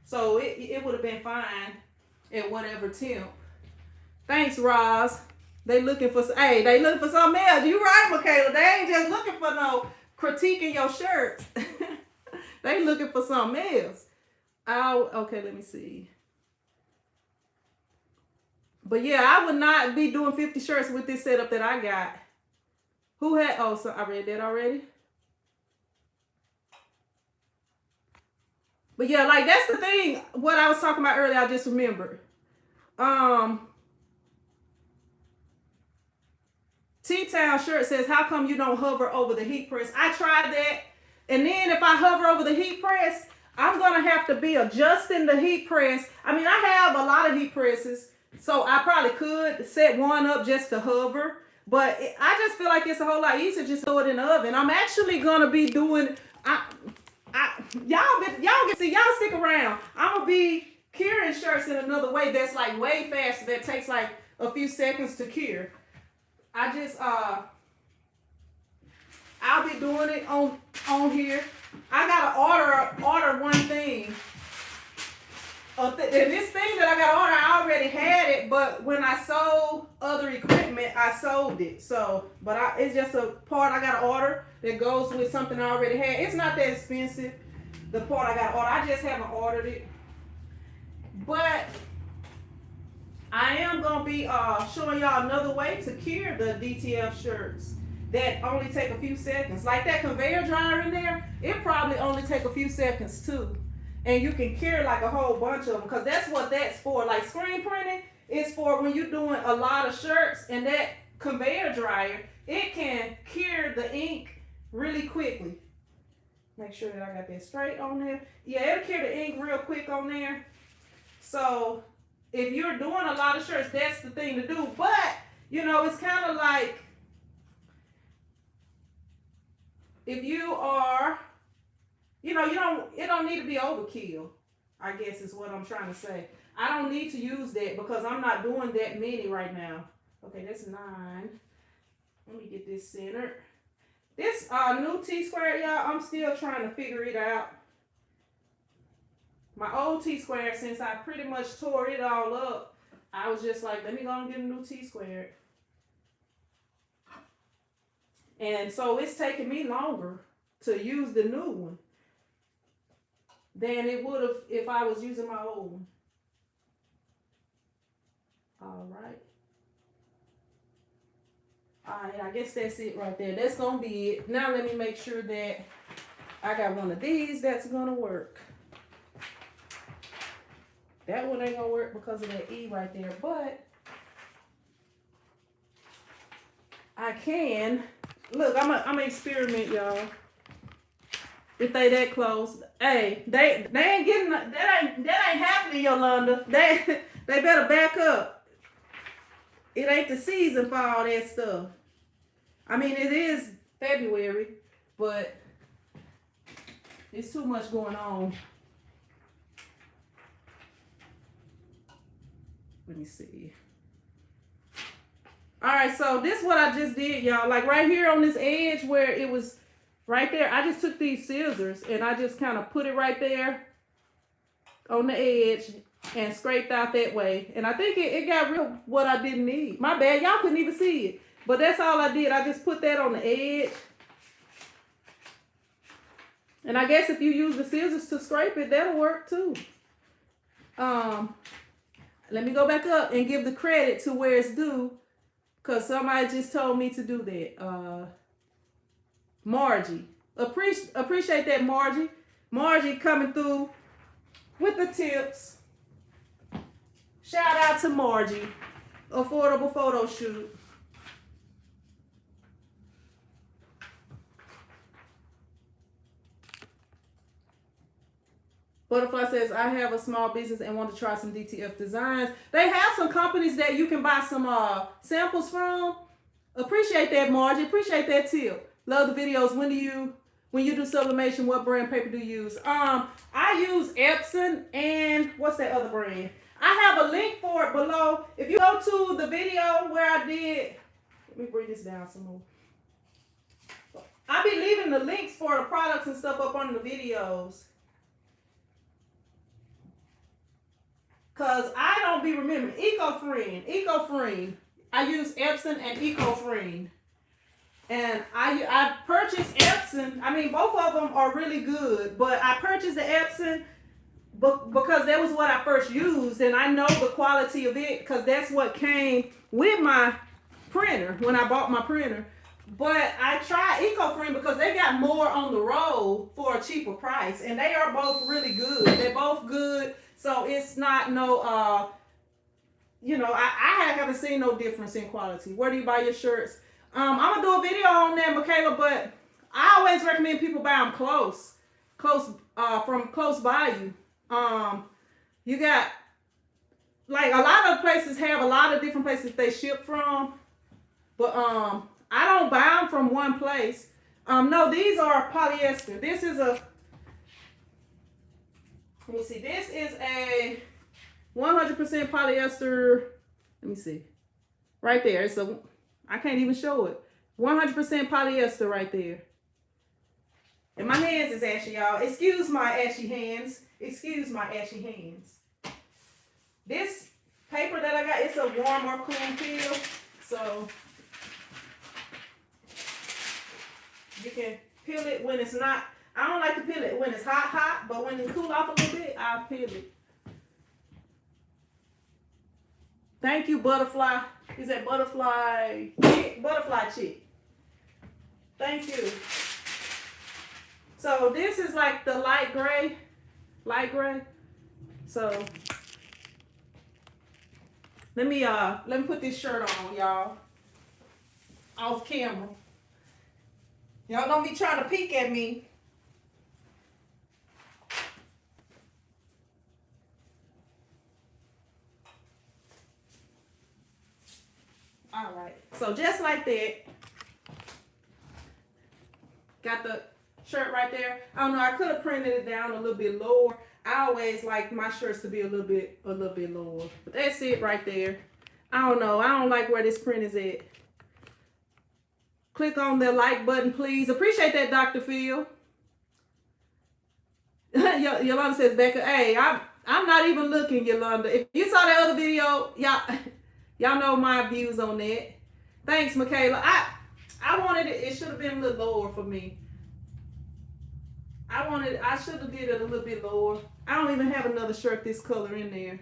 so it would have been fine at whatever temp. Thanks, Roz. They looking for something else. You right, Michaela. They ain't just looking for no critiquing your shirts. They looking for something else. Okay, let me see. But yeah, I would not be doing 50 shirts with this setup that I got. So I read that already. But yeah, like that's the thing. What I was talking about earlier, I just remembered. T-Town shirt says, how come you don't hover over the heat press? I tried that. And then if I hover over the heat press, I'm going to have to be adjusting the heat press. I mean, I have a lot of heat presses, so I probably could set one up just to hover. But I just feel like it's a whole lot easier just throw it in the oven. I'm actually going to be doing... y'all stick around. I'm gonna be curing shirts in another way that's like way faster, that takes like a few seconds to cure. I'll be doing it on here. I gotta order one thing. And this thing that I gotta order, I already had it, but when I sold other equipment, I sold it. So, but it's just a part I gotta order that goes with something I already had. It's not that expensive, the part I gotta order. I just haven't ordered it. But I am gonna be showing y'all another way to cure the DTF shirts that only take a few seconds. Like that conveyor dryer in there, it probably only take a few seconds too. And you can cure like a whole bunch of them, because that's what that's for. Like screen printing is for when you're doing a lot of shirts, and that conveyor dryer, it can cure the ink really quickly. Make sure that I got that straight on there. Yeah, it'll cure the ink real quick on there. So if you're doing a lot of shirts, that's the thing to do. But, you know, it's kind of like if you are, you know, it don't need to be overkill, I guess is what I'm trying to say. I don't need to use that because I'm not doing that many right now. Okay, that's 9. Let me get this centered. This new T-square, y'all, I'm still trying to figure it out. My old T-square, since I pretty much tore it all up, I was just like, let me go and get a new T-square. And so it's taking me longer to use the new one than it would have if I was using my old one. All right. Alright, I guess that's it right there. That's gonna be it. Now let me make sure that I got one of these that's gonna work. That one ain't gonna work because of that E right there, but I can. Look, I'm gonna experiment, y'all. If they that close, hey, they ain't getting that ain't happening, Yolanda. They better back up. It ain't the season for all that stuff. I mean, it is February, but it's too much going on. Let me see. All right, so this is what I just did, y'all. Like right here on this edge where it was right there, I just took these scissors and I just kind of put it right there on the edge and scraped out that way. And I think it got rid of what I didn't need. My bad, y'all couldn't even see it. But that's all I did. I just put that on the edge. And I guess if you use the scissors to scrape it, that'll work too. Let me go back up and give the credit to where it's due. Because somebody just told me to do that. Margie. Appreciate that, Margie. Margie coming through with the tips. Shout out to Margie. Affordable photo shoot. Butterfly says, I have a small business and want to try some DTF designs. They have some companies that you can buy some samples from. Appreciate that, Margie. Appreciate that tip. Love the videos. When you do sublimation, what brand paper do you use? I use Epson and what's that other brand? I have a link for it below. If you go to the video where I did, let me bring this down some more. I'll be leaving the links for the products and stuff up on the videos. Because I don't be remembering. Eco-Friend. I use Epson and Eco-Friend. And I purchased Epson. I mean, both of them are really good. But I purchased the Epson because that was what I first used. And I know the quality of it because that's what came with my printer when I bought my printer. But I tried Eco-Friend because they got more on the road for a cheaper price. And they are both really good. They're both good. So it's not no, you know, I haven't seen no difference in quality. Where do you buy your shirts? I'm going to do a video on that, Michaela, but I always recommend people buy them from close by you. You got, like, a lot of places have a lot of different places they ship from, but I don't buy them from one place. No, these are polyester. This is a, let me see, this is a 100% polyester. Let me see. Right there. It's a, I can't even show it. 100% polyester right there. And my hands is ashy, y'all. Excuse my ashy hands. Excuse my ashy hands. This paper that I got, it's a warm or cool feel. So you can peel it when it's not. I don't like to peel it when it's hot, but when it cool off a little bit, I'll peel it. Thank you, Butterfly. Is that Butterfly Chick? Butterfly Chick. Thank you. So this is like the light gray. So let me put this shirt on, y'all. Off camera. Y'all don't be trying to peek at me. All right, so just like that, got the shirt right there. I don't know, I could have printed it down a little bit lower. I always like my shirts to be a little bit lower, but that's it right there. I don't know, I don't like where this print is at. Click on the like button, please. Appreciate that, Dr. Phil. Yolanda says, Becca, hey, I'm not even looking, Yolanda. If you saw that other video, y'all know my views on that. Thanks, Michaela. I wanted it should have been a little lower for me. I should have did it a little bit lower. I don't even have another shirt this color in there.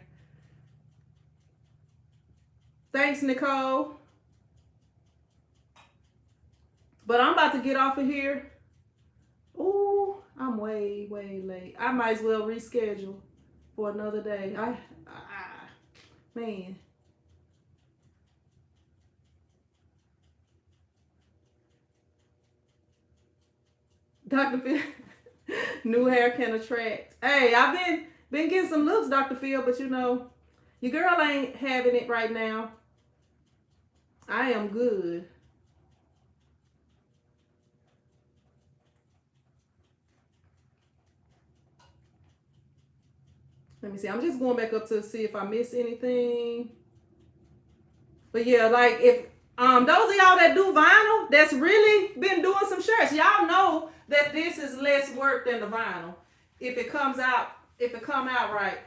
Thanks, Nicole. But I'm about to get off of here. Ooh, I'm way late. I might as well reschedule for another day. Man. Dr. Phil, new hair can attract. Hey, I've been getting some looks, Dr. Phil, but you know, your girl ain't having it right now. I am good. Let me see. I'm just going back up to see if I missed anything. But yeah, like if those of y'all that do vinyl, that's really been doing some shirts, y'all know that this is less work than the vinyl. If it come out right.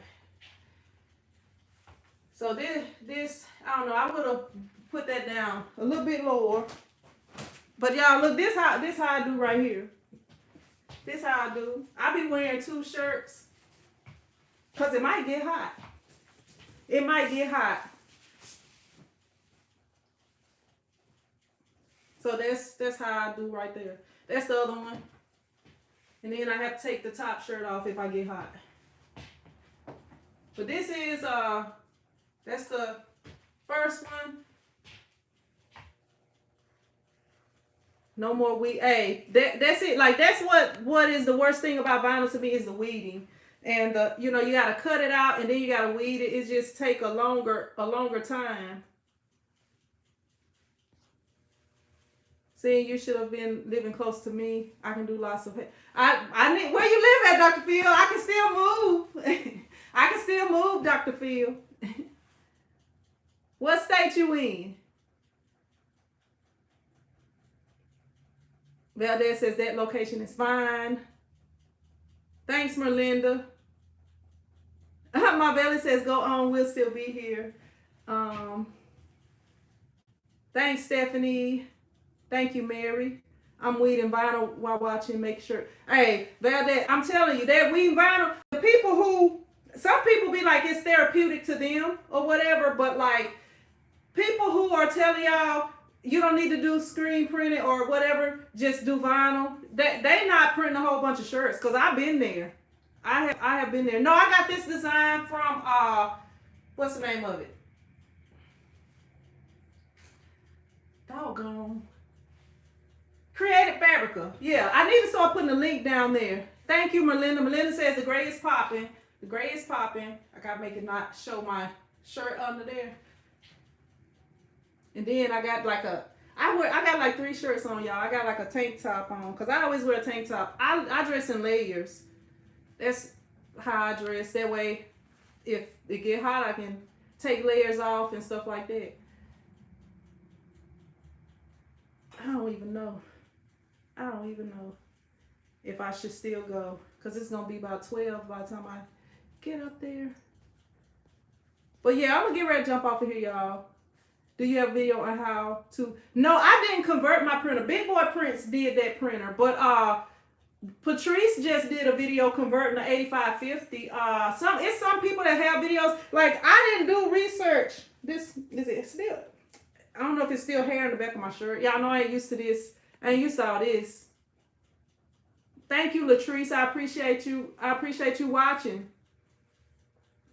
So this I don't know, I would have put that down a little bit lower. But y'all look, this how I do right here. This how I do. I be wearing 2 shirts because it might get hot. It might get hot. So that's how I do right there. That's the other one. And then I have to take the top shirt off if I get hot. But this is that's the first one. No more weed. Hey, that's it. Like that's what is the worst thing about vinyl to me is the weeding. And you know, you gotta cut it out and then you gotta weed it. It just take a longer time. See, you should have been living close to me. I can do lots of. I need. Where you live at, Dr. Phil? I can still move. I can still move, Dr. Phil. What state you in? Valdez says that location is fine. Thanks, Merlinda. My belly says go on. We'll still be here. Thanks, Stephanie. Thank you, Mary. I'm weeding vinyl while watching. Make sure. Hey, Valdez, I'm telling you, that weeding vinyl, the people who, some people be like it's therapeutic to them or whatever, but like people who are telling y'all you don't need to do screen printing or whatever, just do vinyl. They not printing a whole bunch of shirts because I've been there. I have been there. No, I got this design from what's the name of it? Doggone. Creative Fabrica. Yeah, I need to start putting a link down there. Thank you, Melinda. Melinda says the gray is popping. The gray is popping. I gotta make it not show my shirt under there. And then I got like I got like 3 shirts on, y'all. I got like a tank top on because I always wear a tank top. I dress in layers. That's how I dress. That way, if it get hot, I can take layers off and stuff like that. I don't even know if I should still go because it's gonna be about 12 by the time I get up there. But yeah, I'm gonna get ready to jump off of here, y'all. Do you have a video on how to? No, I didn't convert my printer. Big Boy Prince did that printer, but Patrice just did a video converting the 8550. It's some people that have videos. Like I didn't do research. This is it still. I don't know if it's still hair in the back of my shirt. Y'all know I ain't used to this. I ain't used to all this. Thank you, Latrice. I appreciate you. I appreciate you watching.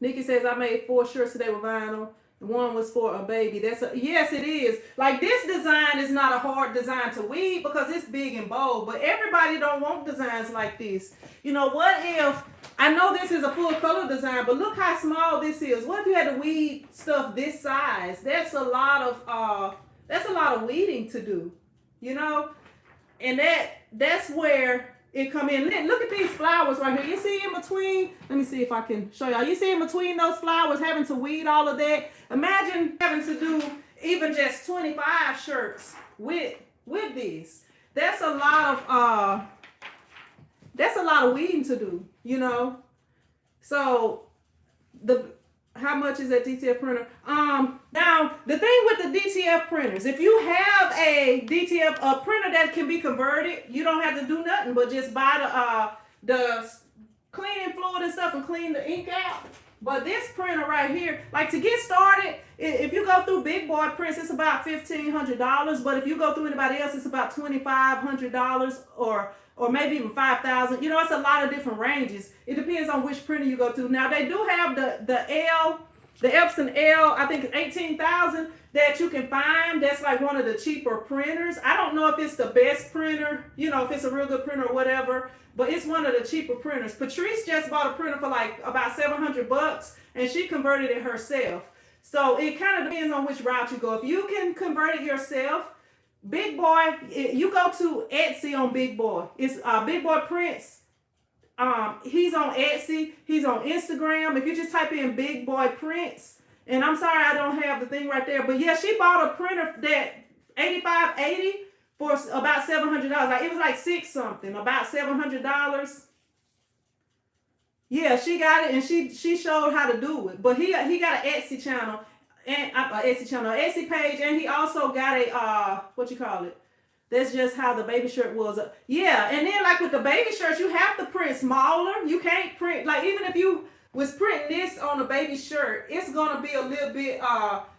Nikki says I made 4 shirts today with vinyl. The one was for a baby. Yes, it is. Like this design is not a hard design to weed because it's big and bold. But everybody don't want designs like this. You know, what if, I know this is a full color design, but look how small this is. What if you had to weed stuff this size? That's a lot of weeding to do, you know? And that's where it come in. Look at these flowers right here. You see in between? Let me see if I can show y'all. You see in between those flowers having to weed all of that? Imagine having to do even just 25 shirts with this. That's a lot of weeding to do, you know? So how much is that DTF printer? Now the thing with the DTF printers, if you have a DTF printer that can be converted, you don't have to do nothing but just buy the cleaning fluid and stuff and clean the ink out. But this printer right here, like to get started, if you go through Big Boy Prints, it's about $1,500. But if you go through anybody else, it's about $2,500 or maybe even $5,000. You know, it's a lot of different ranges. It depends on which printer you go to. Now they do have the L the Epson L, I think it's 18,000 that you can find. That's like one of the cheaper printers. I don't know if it's the best printer, you know, if it's a real good printer or whatever, but it's one of the cheaper printers. Patrice just bought a printer for like about $700 and she converted it herself. So it kind of depends on which route you go. If you can convert it yourself, Big Boy, you go to Etsy on Big Boy. It's Big Boy Prints. He's on Etsy. He's on Instagram. If you just type in Big Boy Prints, and I'm sorry I don't have the thing right there, but yeah, she bought a printer that 8580 for about $700. Like it was like six something, about $700. Yeah, she got it, and she showed how to do it. But he got an Etsy channel and Etsy page, and he also got a what you call it? That's just how the baby shirt was. Yeah, and then like with the baby shirts, you have to print smaller. You can't print, like even if you was printing this on a baby shirt, it's gonna be a little bit,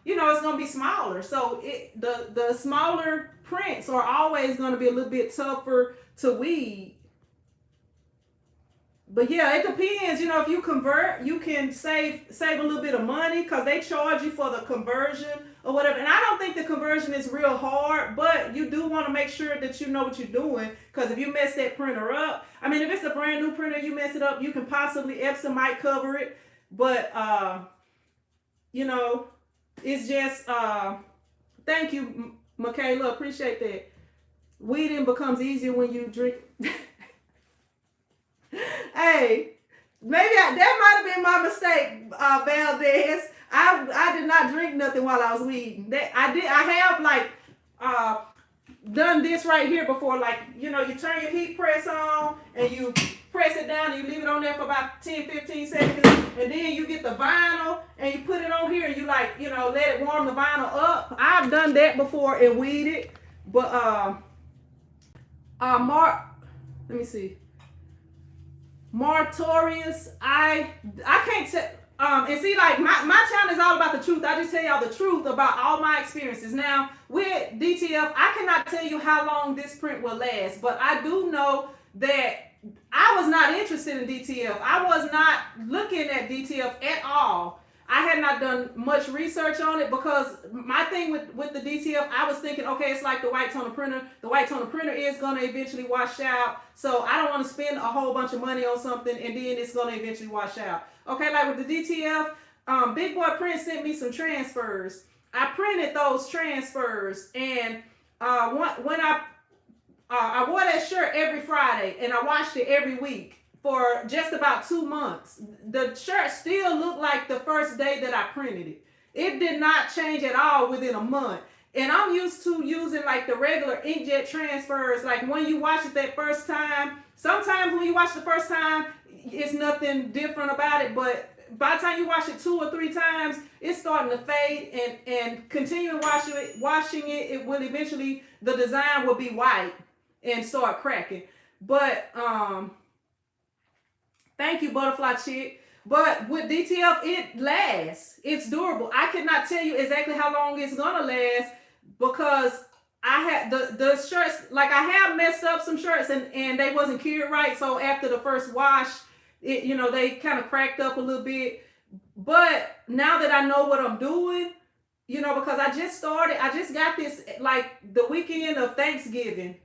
you know, it's gonna be smaller. So the smaller prints are always gonna be a little bit tougher to weed. But yeah, it depends. You know, if you convert, you can save a little bit of money because they charge you for the conversion or whatever. And I don't think the conversion is real hard, but you do want to make sure that you know what you're doing, because if you mess that printer up, I mean, if it's a brand new printer, you mess it up, you can possibly, Epson might cover it. But, you know, it's just, thank you, Michaela, appreciate that. Weeding becomes easier when you drink. Hey, maybe that might have been my mistake, Valdez. I did not drink nothing while I was weeding. I have like done this right here before. Like, you know, you turn your heat press on and you press it down and you leave it on there for about 10-15 seconds, and then you get the vinyl and you put it on here and you, like, you know, let it warm the vinyl up. I've done that before and weeded. But Mark, let me see. Martorius, I can't tell, and see, like my channel is all about the truth. I just tell y'all the truth about all my experiences. Now with DTF, I cannot tell you how long this print will last, but I do know that I was not interested in DTF. I was not looking at DTF at all. I had not done much research on it because my thing with the DTF, I was thinking, okay, it's like the white toner printer. The white toner printer is going to eventually wash out. So I don't want to spend a whole bunch of money on something and then it's going to eventually wash out. Okay, like with the DTF, Big Boy Print sent me some transfers. I printed those transfers, and when I wore that shirt every Friday and I washed it every week for just about 2 months. The shirt still looked like the first day that I printed it. It did not change at all within a month. And I'm used to using like the regular inkjet transfers. Like when you wash it that first time, sometimes when you wash the first time, it's nothing different about it. But by the time you wash it 2 or 3 times, it's starting to fade, and continuing washing it, it will eventually, the design will be white and start cracking. But, thank you, Butterfly Chick. But with DTF, it lasts. It's durable. I cannot tell you exactly how long it's gonna last because I had the shirts, like I have messed up some shirts and they wasn't cured right. So after the first wash, it, you know, they kind of cracked up a little bit. But now that I know what I'm doing, you know, because I just got this like the weekend of Thanksgiving.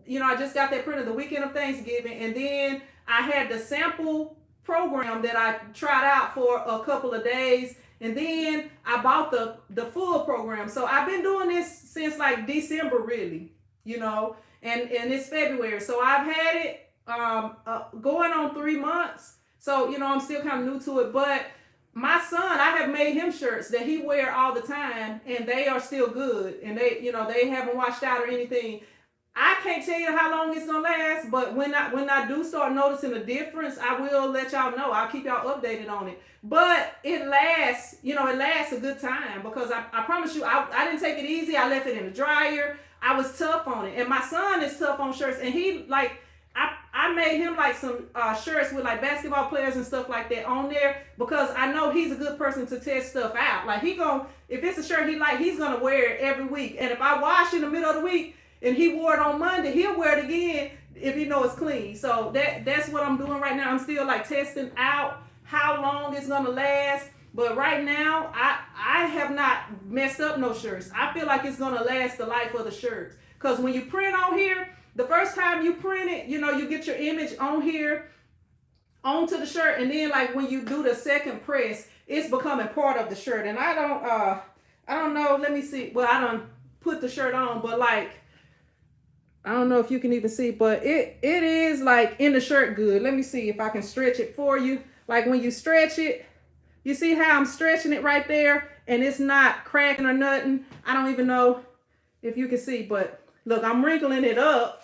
You know, I just got that printed the weekend of Thanksgiving, and then I had the sample program that I tried out for a couple of days, and then I bought the full program. So I've been doing this since like December, really, you know, and it's February. So I've had it going on 3 months. So, you know, I'm still kind of new to it, but my son, I have made him shirts that he wear all the time, and they are still good, and they, you know, they haven't washed out or anything. I can't tell you how long it's gonna last, but when I do start noticing a difference, I will let y'all know. I'll keep y'all updated on it. But it lasts, you know, it lasts a good time because I promise you, I didn't take it easy. I left it in the dryer. I was tough on it, and my son is tough on shirts, and he like I made him like some shirts with like basketball players and stuff like that on there because I know he's a good person to test stuff out. Like if it's a shirt he like, he's gonna wear it every week, and if I wash in the middle of the week and he wore it on Monday, he'll wear it again if he knows it's clean. So that's what I'm doing right now. I'm still like testing out how long it's gonna last. But right now, I have not messed up no shirts. I feel like it's gonna last the life of the shirts. Cause when you print on here, the first time you print it, you know, you get your image on here, onto the shirt, and then like when you do the second press, it's becoming part of the shirt. And I don't know, let me see. Well, I don't put the shirt on, but like, I don't know if you can even see, but it is like in the shirt good. Let me see if I can stretch it for you. Like when you stretch it, you see how I'm stretching it right there, and it's not cracking or nothing. I don't even know if you can see, but look, I'm wrinkling it up.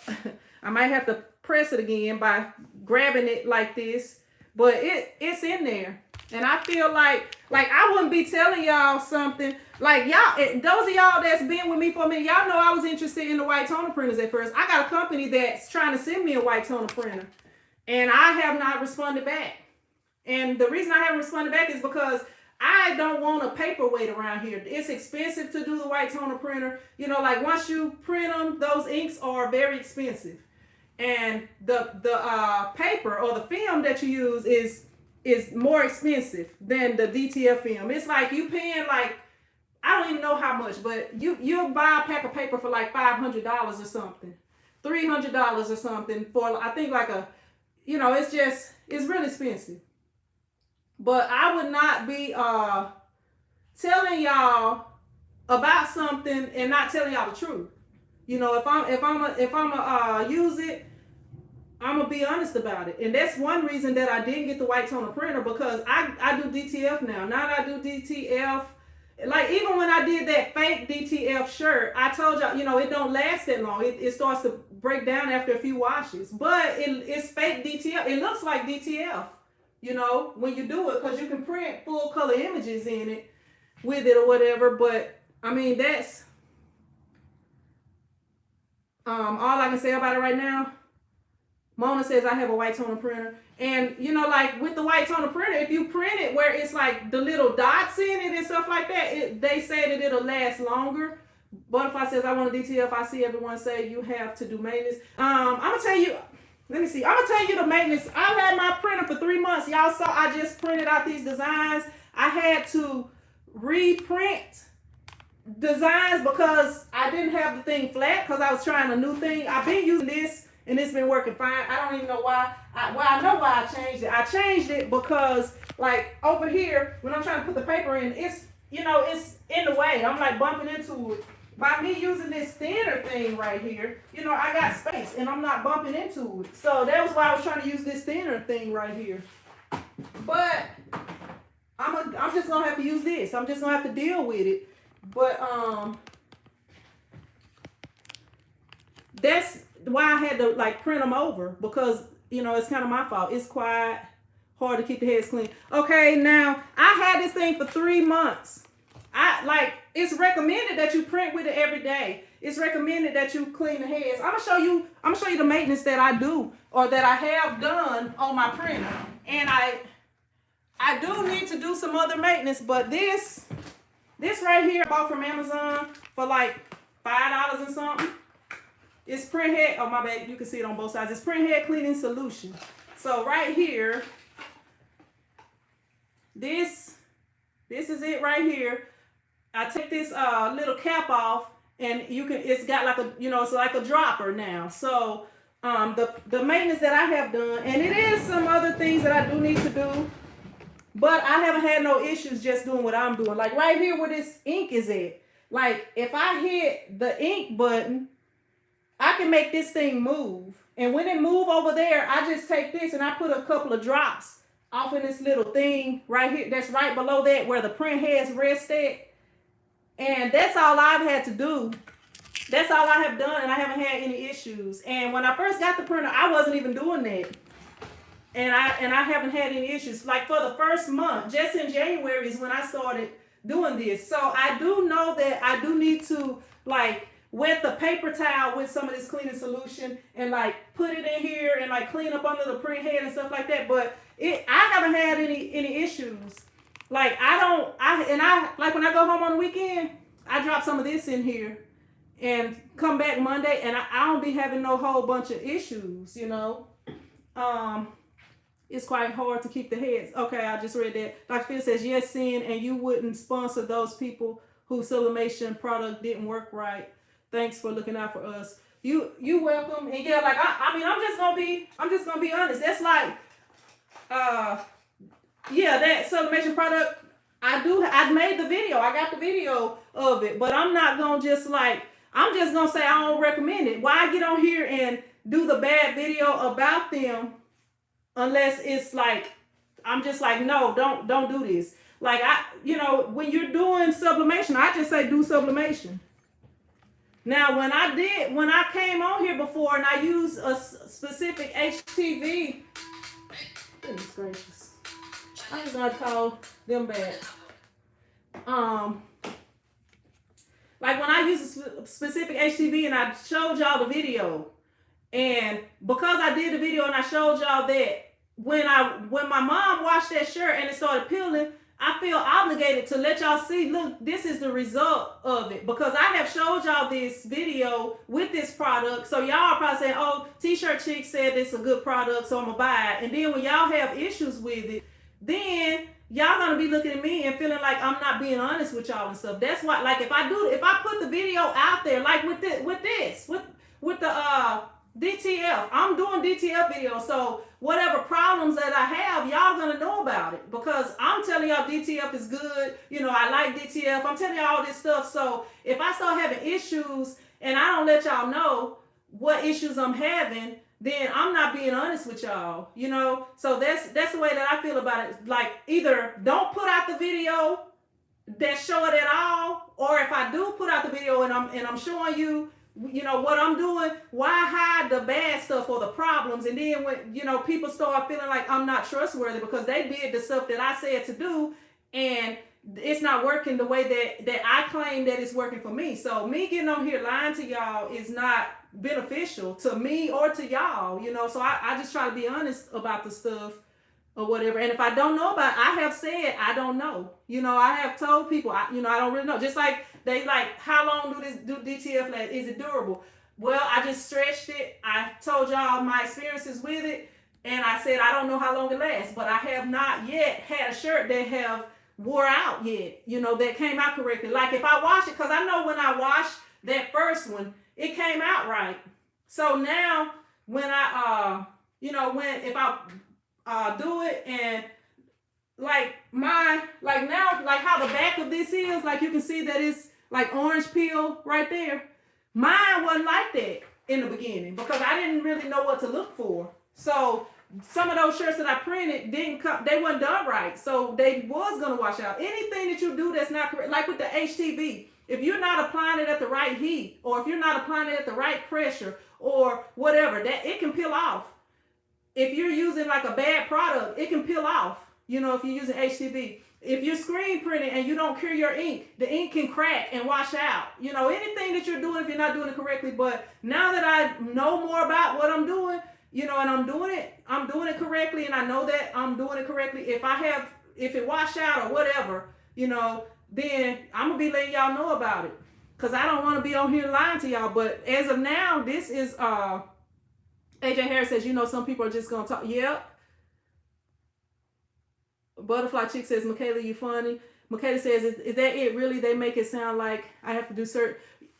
I might have to press it again by grabbing it like this, but it's in there. And I feel like I wouldn't be telling y'all something like y'all, those of y'all that's been with me for a minute, y'all know I was interested in the white toner printers at first. I got a company that's trying to send me a white toner printer, and I have not responded back. And the reason I haven't responded back is because I don't want a paperweight around here. It's expensive to do the white toner printer. You know, like once you print them, those inks are very expensive. And the paper or the film that you use is more expensive than the DTF film. It's like you paying like, I don't even know how much, but you'll buy a pack of paper for like $500 or something, $300 or something for, I think like a, you know, it's really expensive. But I would not be telling y'all about something and not telling y'all the truth. You know, if I'm use it, I'm gonna be honest about it. And that's one reason that I didn't get the white toner printer, because I do DTF now. Now that I do DTF, like even when I did that fake DTF shirt, I told y'all, you know, it don't last that long. It starts to break down after a few washes. But it's fake DTF. It looks like DTF, you know, when you do it, because you can print full color images in it with it or whatever. But I mean, that's all I can say about it right now. Mona says I have a white toner printer. And, you know, like with the white toner printer, if you print it where it's like the little dots in it and stuff like that, they say that it'll last longer. Butterfly says, I want a DTF. I see everyone say you have to do maintenance. I'm going to tell you, let me see. I'm going to tell you the maintenance. I've had my printer for 3 months. Y'all saw I just printed out these designs. I had to reprint designs because I didn't have the thing flat because I was trying a new thing. I've been using this and it's been working fine. I don't even know why. I know why I changed it. I changed it because like over here, when I'm trying to put the paper in, it's, you know, it's in the way. I'm like bumping into it. By me using this thinner thing right here, you know, I got space and I'm not bumping into it. So that was why I was trying to use this thinner thing right here. But I'm just gonna have to use this. I'm just gonna have to deal with it. But that's why I had to like print them over, because, you know, it's kind of my fault. It's quiet, hard to keep the heads clean. Okay, now I had this thing for 3 months. It's recommended that you print with it every day. It's recommended that you clean the heads. I'm gonna show you the maintenance that I do or that I have done on my printer. And I do need to do some other maintenance, but this right here I bought from Amazon for like $5 and something. It's print head, oh my bad, you can see it on both sides. It's print head cleaning solution. So right here, this is it right here. I take this little cap off, and it's got like a, you know, it's like a dropper now. So the maintenance that I have done, and it is some other things that I do need to do, but I haven't had no issues just doing what I'm doing. Like right here where this ink is at, like if I hit the ink button, I can make this thing move. And when it move over there, I just take this and I put a couple of drops off in this little thing right here. That's right below that where the print heads rest at. And that's all I've had to do. That's all I have done, and I haven't had any issues. And when I first got the printer, I wasn't even doing that. And I haven't had any issues. Like for the first month, just in January is when I started doing this. So I do know that I do need to like wet the paper towel with some of this cleaning solution and like put it in here and like clean up under the print head and stuff like that. But I haven't had any issues. Like like when I go home on the weekend, I drop some of this in here and come back Monday, and I don't be having no whole bunch of issues, you know. It's quite hard to keep the heads. Okay, I just read that. Dr. Phil says, yes, Sin, and you wouldn't sponsor those people whose sublimation product didn't work right. Thanks for looking out for us. You welcome. And yeah, like I mean, I'm just gonna be honest. That's like yeah, that sublimation product, I made the video. I got the video of it, but I'm not gonna just like, I'm just gonna say I don't recommend it. Why get on here and do the bad video about them unless it's like, I'm just like, no, don't do this. Like when you're doing sublimation, I just say do sublimation. Now, when I came on here before and I used a specific HTV, goodness gracious, I just gotta call them back. Like when I used a specific HTV and I showed y'all the video, and because I did the video and I showed y'all that, when my mom washed that shirt and it started peeling, I feel obligated to let y'all see, look, this is the result of it. Because I have showed y'all this video with this product. So y'all are probably saying, oh, TshirtChick said it's a good product, so I'm going to buy it. And then when y'all have issues with it, then y'all going to be looking at me and feeling like I'm not being honest with y'all and stuff. That's why, like, if I put the video out there, like with the DTF, I'm doing DTF videos, so whatever problems that I have, y'all gonna know about it, because I'm telling y'all DTF is good. I like DTF. I'm telling y'all all this stuff. So if I start having issues and I don't let y'all know what issues I'm having, then I'm not being honest with y'all. So that's the way that I feel about it. Like, either don't put out the video that show it at all, or if I do put out the video and I'm showing you what I'm doing, why hide the bad stuff or the problems? And then when people start feeling like I'm not trustworthy because they did the stuff that I said to do and it's not working the way that I claim that it's working for me. So me getting on here lying to y'all is not beneficial to me or to y'all. So I just try to be honest about the stuff or whatever. And if I don't know about it, I have said I don't know. I have told people I don't really know. Just like they like, how long do DTF last? Is it durable? Well, I just stretched it. I told y'all my experiences with it, and I said I don't know how long it lasts, but I have not yet had a shirt that have wore out yet. That came out correctly. Like if I wash it, because I know when I washed that first one, it came out right. So now when I if I do it, and like now, like how the back of this is, like you can see that it's like orange peel right there. Mine wasn't like that in the beginning because I didn't really know what to look for. So some of those shirts that I printed they weren't done right. So they was gonna wash out. Anything that you do that's not correct, like with the HTV, if you're not applying it at the right heat, or if you're not applying it at the right pressure or whatever, that it can peel off. If you're using like a bad product, it can peel off, if you're using HTV. If you're screen printing and you don't cure your ink, the ink can crack and wash out. Anything that you're doing if you're not doing it correctly. But now that I know more about what I'm doing, and I'm doing it correctly, and I know that I'm doing it correctly. If it wash out or whatever, then I'm going to be letting y'all know about it. Because I don't want to be on here lying to y'all. But as of now, this is... AJ Harris says, some people are just going to talk. Yep. Butterfly Chick says, Michaela, you funny. Michaela says, is that it? Really? They make it sound like I have to do certain.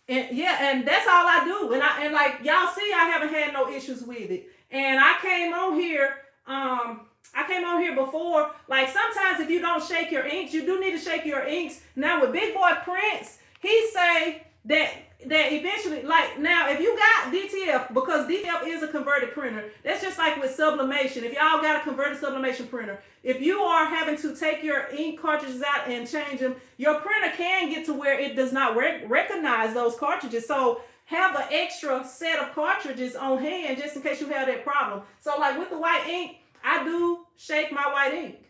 And yeah, and that's all I do. And like y'all see, I haven't had no issues with it. And I came on here before. Like sometimes if you don't shake your inks, you do need to shake your inks. Now with Big Boy Prince, he say that eventually, like now, if you got DTF, because DTF is a converted printer, that's just like with sublimation. If y'all got a converted sublimation printer, if you are having to take your ink cartridges out and change them, your printer can get to where it does not recognize those cartridges. So have an extra set of cartridges on hand just in case you have that problem. So like with the white ink, I do shake my white ink.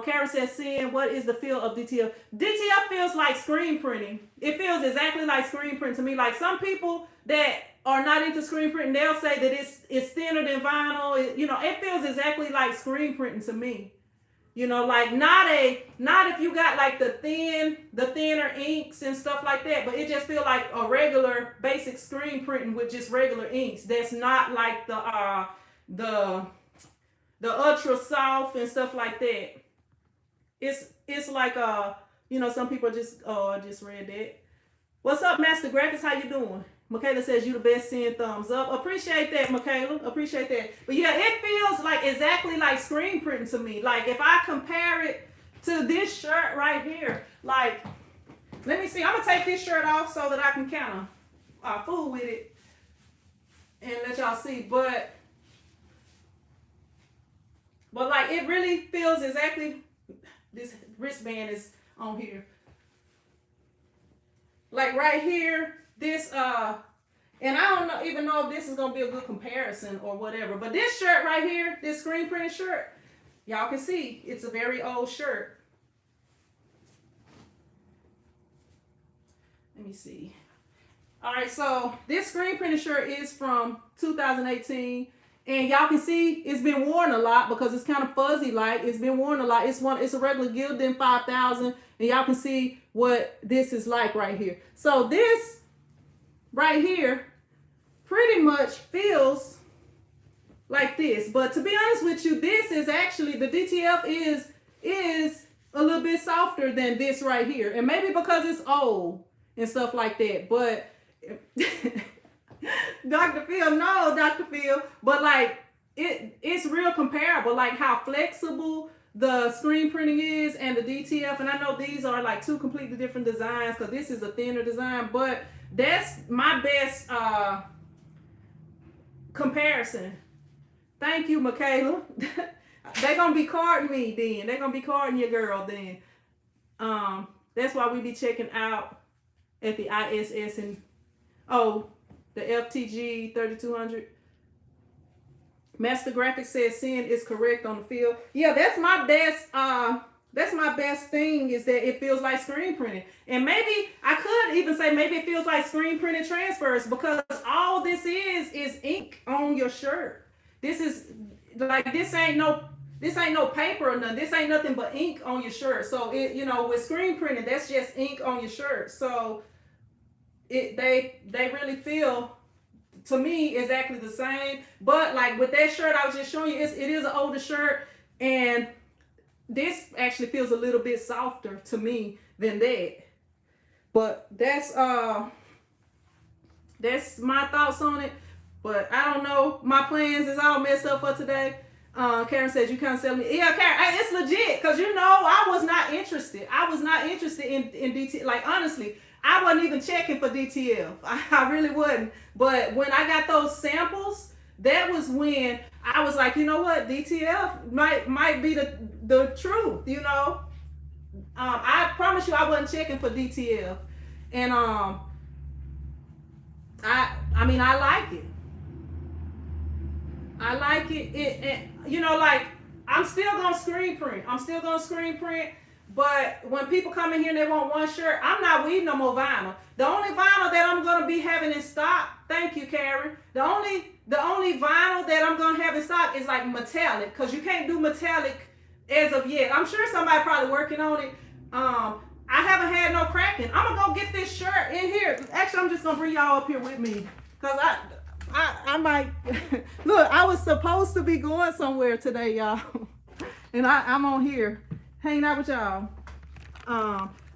Karen says, seeing what is the feel of DTF? DTF feels like screen printing. It feels exactly like screen print to me. Like some people that are not into screen printing, they'll say that it's thinner than vinyl. It feels exactly like screen printing to me. Like not if you got like the thinner inks and stuff like that, but it just feels like a regular basic screen printing with just regular inks. That's not like the the ultra soft and stuff like that. It's like you know, some people just, oh, I just read that. What's up, Master Graphics? How you doing? Michaela says you the best. Seeing thumbs up. Appreciate that, Michaela. Appreciate that. But yeah, it feels like exactly like screen printing to me. Like if I compare it to this shirt right here, like, let me see. I'm gonna take this shirt off so that I can kind of fool with it and let y'all see. But like it really feels exactly. This wristband is on here. Like right here, this and I don't even know if this is gonna be a good comparison or whatever, but this shirt right here, this screen printed shirt, y'all can see it's a very old shirt. Let me see. All right, so this screen printed shirt is from 2018, and y'all can see it's been worn a lot because it's kind of fuzzy like. It's been worn a lot. It's a regular Gildan 5000, and y'all can see what this is like right here. So this right here pretty much feels like this. But to be honest with you, this is actually, the DTF is a little bit softer than this right here. And maybe because it's old and stuff like that. But Dr. Phil, no, Dr. Phil. But like it's real comparable, like how flexible the screen printing is and the DTF. And I know these are like two completely different designs because this is a thinner design, but that's my best comparison. Thank you, Michaela. They're gonna be carding me then. They're gonna be carding your girl then. That's why we be checking out at the ISS and the FTG 3200. Master Graphics says Sin is correct on the field. Yeah, that's my best thing is that it feels like screen printing. And maybe I could even say maybe it feels like screen printed transfers because all this is ink on your shirt. This is like this ain't no paper or nothing. This ain't nothing but ink on your shirt. So it, you know, with screen printing, that's just ink on your shirt. So they really feel, to me, exactly the same. But like with that shirt I was just showing you, it is an older shirt, and this actually feels a little bit softer to me than that. But that's my thoughts on it. But I don't know. My plans is all messed up for today. Karen says you can't sell me. Yeah, Karen, it's legit. Because you know, I was not interested. I was not interested in DTF. Like honestly, I wasn't even checking for DTF. I really wasn't. But when I got those samples, that was when I was like, you know what, DTF might be the truth, you know. I promise you I wasn't checking for DTF. And I mean I like it. I like it. It you know, like I'm still gonna screen print. But when people come in here and they want one shirt, I'm not weeding no more vinyl. The only vinyl that I'm gonna be having in stock, thank you, Karen. The only vinyl that I'm gonna have in stock is like metallic, because you can't do metallic as of yet. I'm sure somebody probably working on it. I haven't had no cracking. I'm gonna go get this shirt in here. Actually, I'm just gonna bring y'all up here with me, because I might look. I was supposed to be going somewhere today, y'all, and I'm on here hanging out with y'all.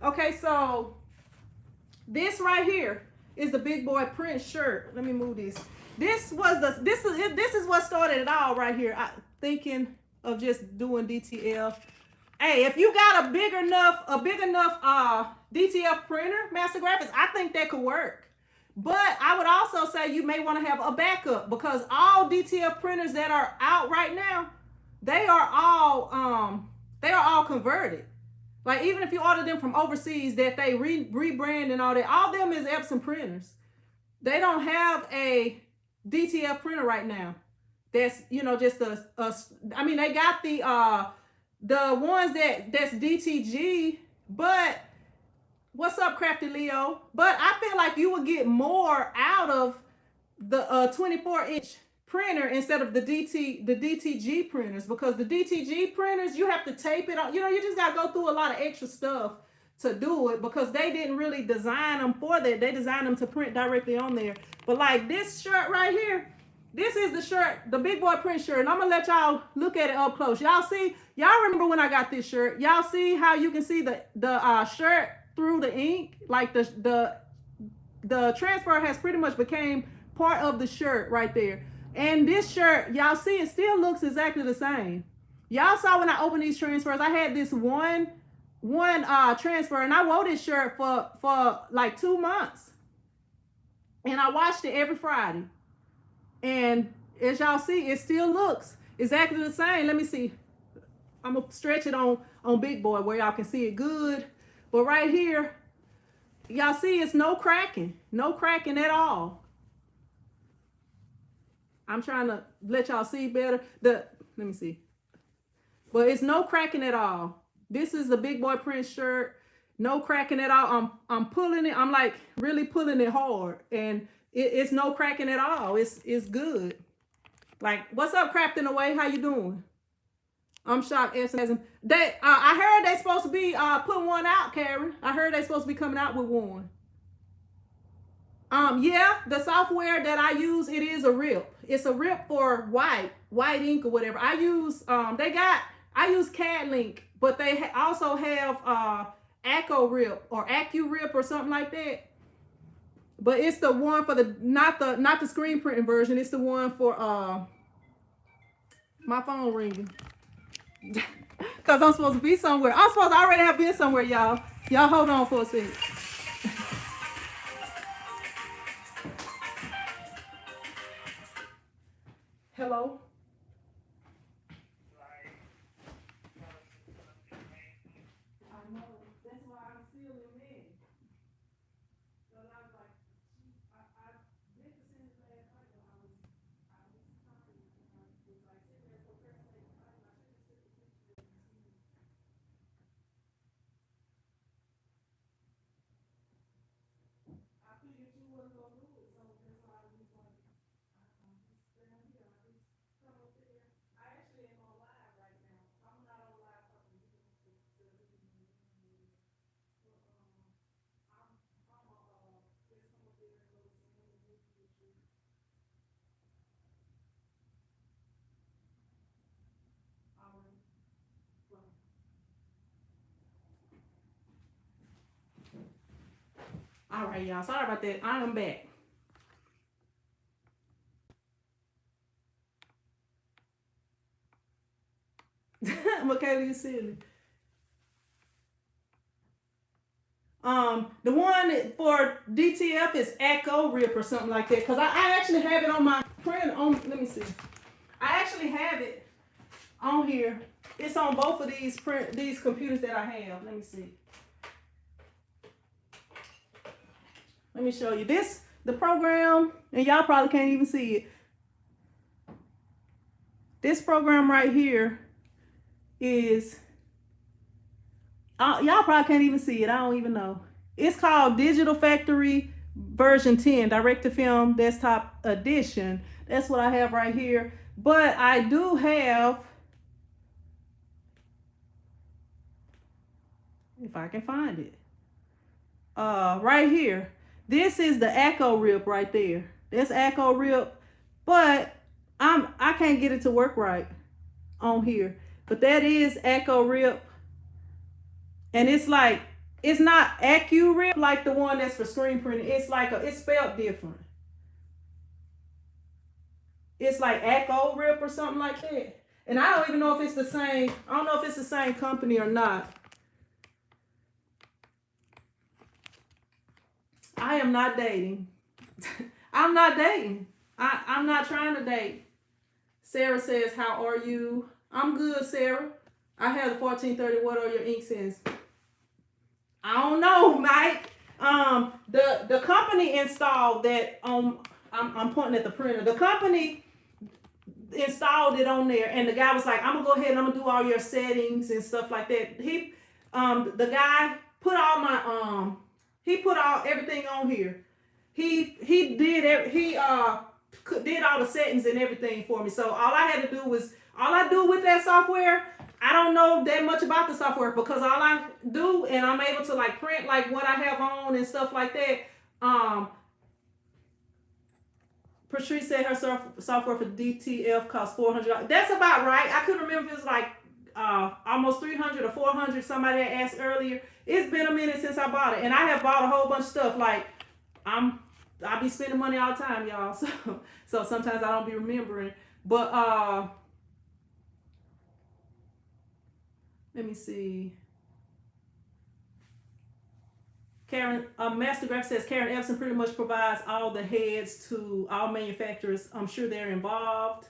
Okay, so this right here is the big boy print shirt. Let me move this. This is what started it all right here. Thinking of just doing DTF. Hey, if you got a big enough DTF printer, Master Graphics, I think that could work. But I would also say you may want to have a backup, because all DTF printers that are out right now, they are all converted. Like even if you order them from overseas that they rebrand and all that, all them is Epson printers. They don't have a DTF printer right now. That's, you know, just I mean, they got the ones that's DTG, but what's up, Crafty Leo? But I feel like you would get more out of the 24-inch printer instead of the DTG printers, because the DTG printers, you have to tape it on. You know, you just gotta go through a lot of extra stuff to do it, because they didn't really design them for that. They designed them to print directly on there. But like this shirt right here, This is the shirt, the big boy print shirt, and I'm gonna let y'all look at it up close. Y'all see, y'all remember when I got this shirt? Y'all see how you can see the shirt through the ink? Like the transfer has pretty much became part of the shirt right there. And this shirt, y'all see, it still looks exactly the same. Y'all saw when I opened these transfers, I had this one transfer, and I wore this shirt for like 2 months, and I washed it every Friday. And as y'all see, it still looks exactly the same. Let me see. I'm gonna stretch it on big boy where y'all can see it good. But right here, y'all see it's no cracking at all. I'm trying to let y'all see better. Let me see. But it's no cracking at all. This is the big boy print shirt. No cracking at all. I'm pulling it. I'm like really pulling it hard, and it's no cracking at all. It's good. Like, what's up, Crafting Away? How you doing? I'm shocked. I heard they supposed to be putting one out, Karen. I heard they supposed to be coming out with one. Yeah, the software that I use, it is a RIP. It's a RIP for white ink or whatever. I use CAD Link, but they also have Acco RIP or AccuRip or something like that. But it's the one for the not the screen printing version. It's the one for my phone ringing. Cause I'm supposed to be somewhere. I'm supposed to already have been somewhere, y'all. Y'all hold on for a second. Hello? I know. That's why I'm still in bed. So I was like, I did the same last night when I was tired. I was like sitting there procrastinating. I should have took the picture. I figured you wasn't gonna do it, so that's why I was like, I'm just down here. I just come up there. I actually am on live right now. I'm not on live talking to you. All right, y'all. Sorry about that. I am back. Michaela, you silly. The one for DTF is AccuRip or something like that. Cause I actually have it on my print. Let me see. I actually have it on here. It's on both of these computers that I have. Let me see. Let me show you this. The program, and y'all probably can't even see it. This program right here is, y'all probably can't even see it. I don't even know. It's called Digital Factory version 10, Direct to Film Desktop Edition. That's what I have right here. But I do have, if I can find it, right here. This is the AccuRip right there. That's AccuRip, but I can't get it to work right on here. But that is AccuRip, and it's like, it's not AccuRip like the one that's for screen printing. It's like it's spelled different. It's like AccuRip or something like that. And I don't even know if it's the same. I don't know if it's the same company or not. I am not dating. I'm not dating. I'm not trying to date. Sarah says, how are you? I'm good, Sarah. I have the 1430. What are your ink cents? I don't know, Mike. The company installed that on, I'm pointing at the printer. The company installed it on there, and the guy was like, I'm gonna go ahead and I'm gonna do all your settings and stuff like that. The guy put all my he put everything on here. He did all the settings and everything for me. So all I had to do was, all I do with that software, I don't know that much about the software, because all I do, and I'm able to like print like what I have on and stuff like that. Patrice said her software for DTF costs $400. That's about right. I couldn't remember if it was like almost 300 or 400. Somebody had asked earlier. It's been a minute since I bought it, and I have bought a whole bunch of stuff. Like I be spending money all the time, y'all. So sometimes I don't be remembering. But let me see. Karen, Mastergraph says Karen Epson pretty much provides all the heads to all manufacturers. I'm sure they're involved.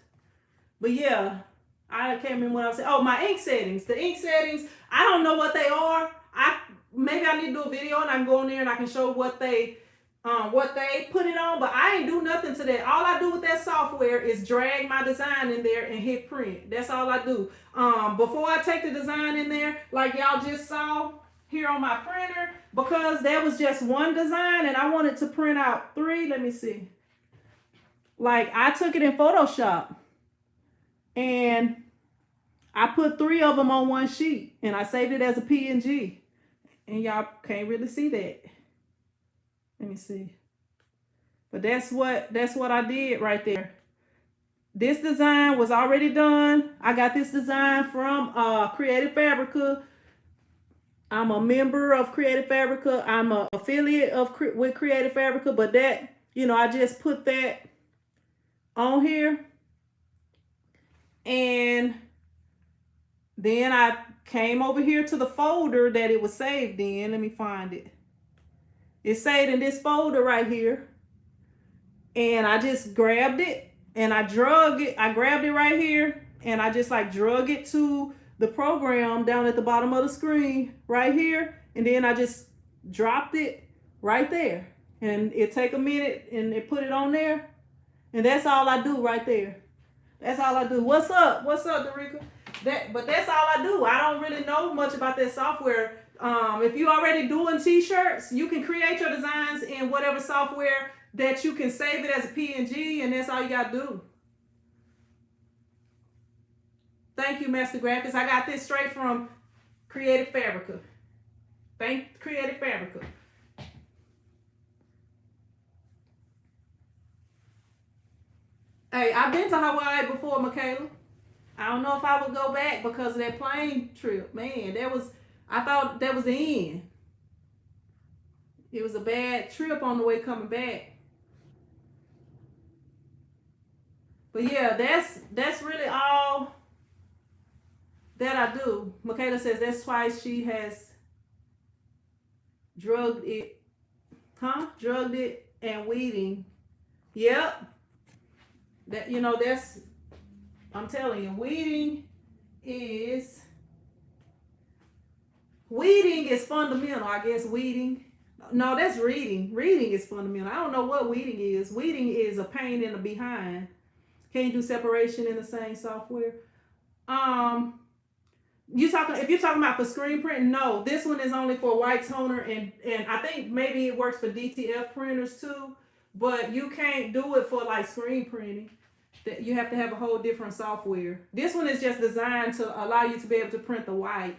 But yeah, I can't remember what I was saying. Oh, my ink settings. The ink settings, I don't know what they are. Maybe I need to do a video and I can go in there and I can show what they put it on, but I ain't do nothing to that. All I do with that software is drag my design in there and hit print. That's all I do. Before I take the design in there, like y'all just saw here on my printer, because there was just one design and I wanted to print out 3. Let me see. Like I took it in Photoshop and I put 3 of them on one sheet and I saved it as a PNG. And y'all can't really see that. Let me see. But that's what I did right there. This design was already done. I got this design from Creative Fabrica. I'm a member of Creative Fabrica. I'm an affiliate with Creative Fabrica, but that, you know, I just put that on here. And then I came over here to the folder that it was saved in. Let me find it. It's saved in this folder right here. And I just grabbed it and I drug it. I grabbed it right here and I just like drug it to the program down at the bottom of the screen right here. And then I just dropped it right there. And it take a minute and it put it on there. And that's all I do right there. That's all I do. What's up? What's up, Dorica? But that's all I do. I don't really know much about that software. If you're already doing t-shirts, you can create your designs in whatever software that you can save it as a PNG, and that's all you got to do. Thank you, Master Graphics. I got this straight from Creative Fabrica. Thank Creative Fabrica. Hey, I've been to Hawaii before, Michaela. I don't know if I would go back because of that plane trip. Man, I thought that was the end. It was a bad trip on the way coming back. But yeah, that's really all that I do. Michaela says that's why she has drugged it. Drugged it and weeding. Yep. That, you know, I'm telling you, weeding is fundamental. I guess weeding. No, that's reading. Reading is fundamental. I don't know what weeding is. Weeding is a pain in the behind. Can you do separation in the same software? If you're talking about for screen printing, no. This one is only for white toner and I think maybe it works for DTF printers too, but you can't do it for like screen printing. That you have to have a whole different software. This one is just designed to allow you to be able to print the white.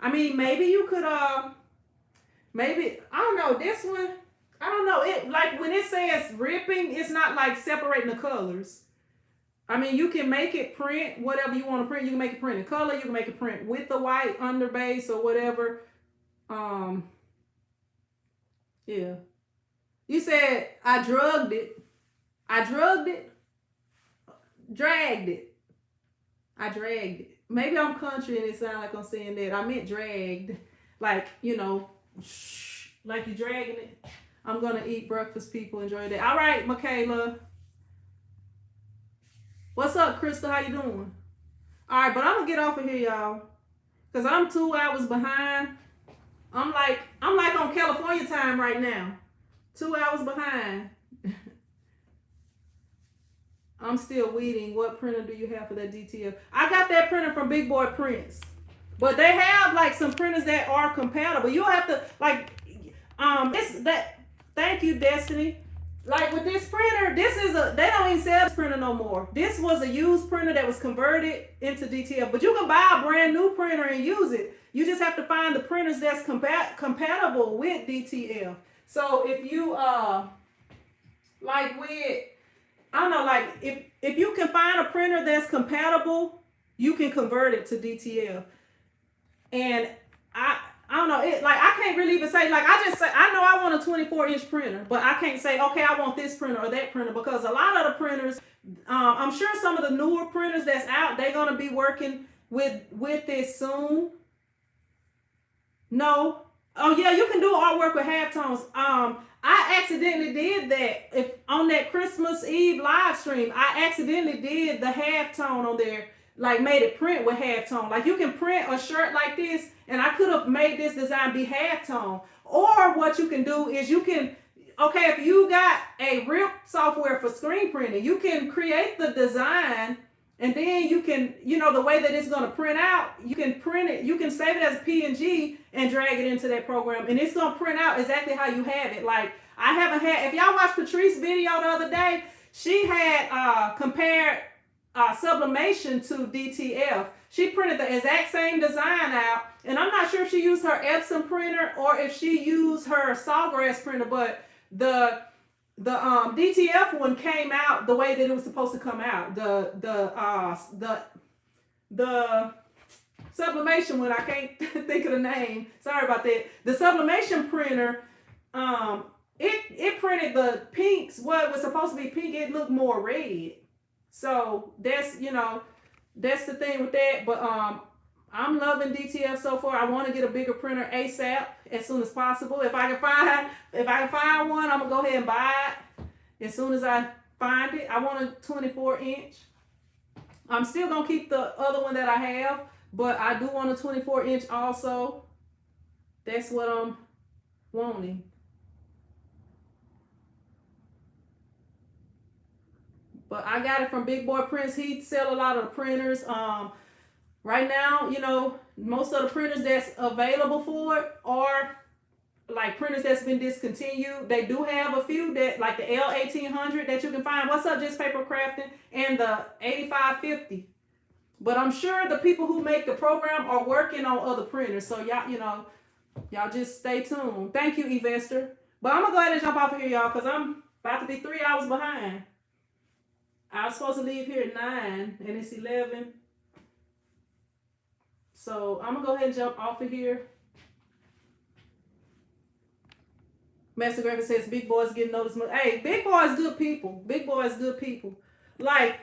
I mean, maybe you could maybe, I don't know, this one, I don't know. It like when it says ripping, it's not like separating the colors. I mean, you can make it print whatever you want to print. You can make it print in color. You can make it print with the white underbase or whatever. Yeah. You said I drugged it. I drugged it. Dragged it. I dragged it. Maybe I'm country and it sounds like I'm saying that. I meant dragged. Like, you know, like you're dragging it. I'm going to eat breakfast, people. Enjoy that. All right, Michaela. What's up, Crystal? How you doing? All right, but I'm going to get off of here, y'all. Because I'm 2 hours behind. I'm like on California time right now. 2 hours behind. I'm still weeding. What printer do you have for that DTF? I got that printer from Big Boy Prints. But they have like some printers that are compatible. You'll have to like thank you, Destiny. Like with this printer, they don't even sell this printer no more. This was a used printer that was converted into DTF. But you can buy a brand new printer and use it. You just have to find the printers that's compatible with DTF. So if you like with I don't know, like if you can find a printer that's compatible, you can convert it to DTF. And I don't know, it like I can't really even say, like I just say I know I want a 24-inch printer, but I can't say okay I want this printer or that printer, because a lot of the printers, I'm sure some of the newer printers that's out, they're gonna be working with this soon. No. Oh yeah, you can do artwork with halftones. I accidentally did that. If on that Christmas Eve live stream, I accidentally did the halftone on there, like made it print with halftone. Like you can print a shirt like this, and I could have made this design be halftone. Or what you can do is you can, okay, if you got a RIP software for screen printing, you can create the design, and then you can, you know, the way that it's going to print out, you can print it, you can save it as a PNG and drag it into that program, and it's going to print out exactly how you have it. Like I haven't had, if y'all watched Patrice's video the other day, she had compared sublimation to DTF. She printed the exact same design out, and I'm not sure if she used her Epson printer or if she used her Sawgrass printer, but the DTF one came out the way that it was supposed to come out. The sublimation one, I can't think of the name. Sorry about that. The sublimation printer, it printed the pinks. What was supposed to be pink, it looked more red. So that's, you know, that's the thing with that. But I'm loving DTF so far. I want to get a bigger printer ASAP, as soon as possible. If I can find one, I'm gonna go ahead and buy it as soon as I find it. I want a 24-inch. I'm still gonna keep the other one that I have, but I do want a 24-inch also. That's what I'm wanting. But I got it from Big Boy Prints. He sell a lot of the printers. Right now, you know, most of the printers that's available for it are like printers that's been discontinued. They do have a few that, like the L1800 that you can find. What's up, Just Paper Crafting? And the 8550. But I'm sure the people who make the program are working on other printers. So y'all, you know, y'all just stay tuned. Thank you, Evester. But I'm gonna go ahead and jump off of here, y'all, because I'm about to be 3 hours behind. I was supposed to leave here at 9 and it's 11. So I'm gonna go ahead and jump off of here. Master Graphic says Big Boy's getting noticed. Hey, Big Boy's good people. Big Boy's good people. Like,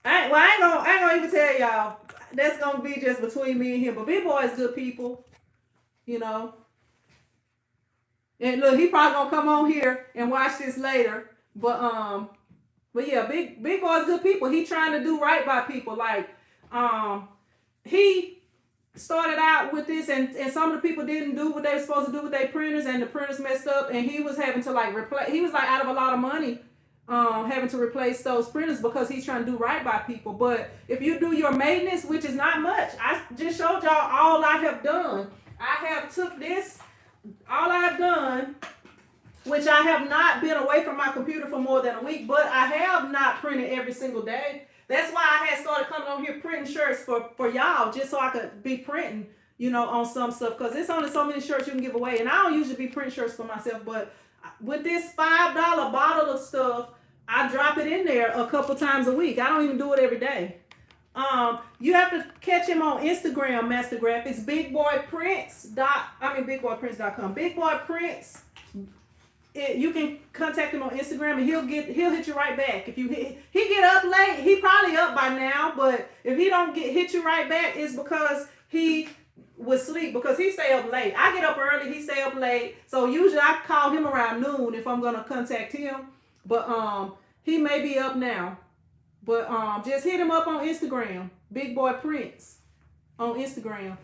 I ain't gonna even tell y'all. That's gonna be just between me and him. But Big Boy's good people. You know. And look, he probably gonna come on here and watch this later. But yeah, Big Boy's good people. He trying to do right by people. Like, he started out with this, and some of the people didn't do what they were supposed to do with their printers, and the printers messed up, and he was having to like replace. He was like out of a lot of money, having to replace those printers because he's trying to do right by people. But if you do your maintenance, which is not much, I just showed y'all all I have done. I have took this, all I have done, which I have not been away from my computer for more than a week, but I have not printed every single day. That's why I had started coming on here printing shirts for y'all, just so I could be printing, you know, on some stuff, because there's only so many shirts you can give away, and I don't usually be printing shirts for myself, but with this $5 bottle of stuff, I drop it in there a couple times a week. I don't even do it every day. You have to catch him on Instagram, Master Graphics, bigboyprints.com. Big Boy Prints. You can contact him on Instagram, and he'll hit you right back. If you he get up late, he probably up by now, but if he don't hit you right back, it's because he was asleep, because he stay up late. I get up early, he stay up late, so usually I call him around noon if I'm gonna contact him. But he may be up now. But just hit him up on Instagram, Big Boy Prints on Instagram.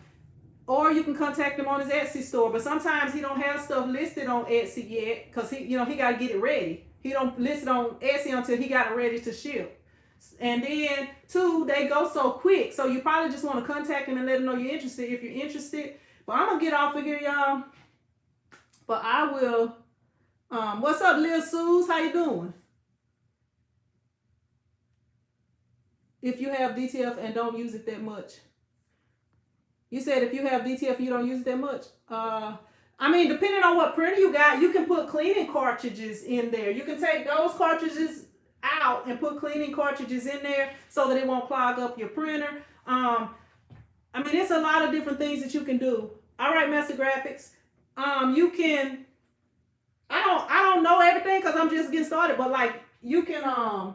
Or you can contact him on his Etsy store. But sometimes he don't have stuff listed on Etsy yet, because he got to get it ready. He don't list it on Etsy until he got it ready to ship. And then, too, they go so quick. So you probably just want to contact him and let him know you're interested if you're interested. But I'm going to get off of here, y'all. But I will. What's up, Lil Suze? How you doing? If you have DTF and don't use it that much. You said if you have DTF, you don't use it that much. I mean, depending on what printer you got, you can put cleaning cartridges in there. You can take those cartridges out and put cleaning cartridges in there so that it won't clog up your printer. I mean, it's a lot of different things that you can do. All right, Master Graphics. You can, I don't know everything because I'm just getting started, but like you can, I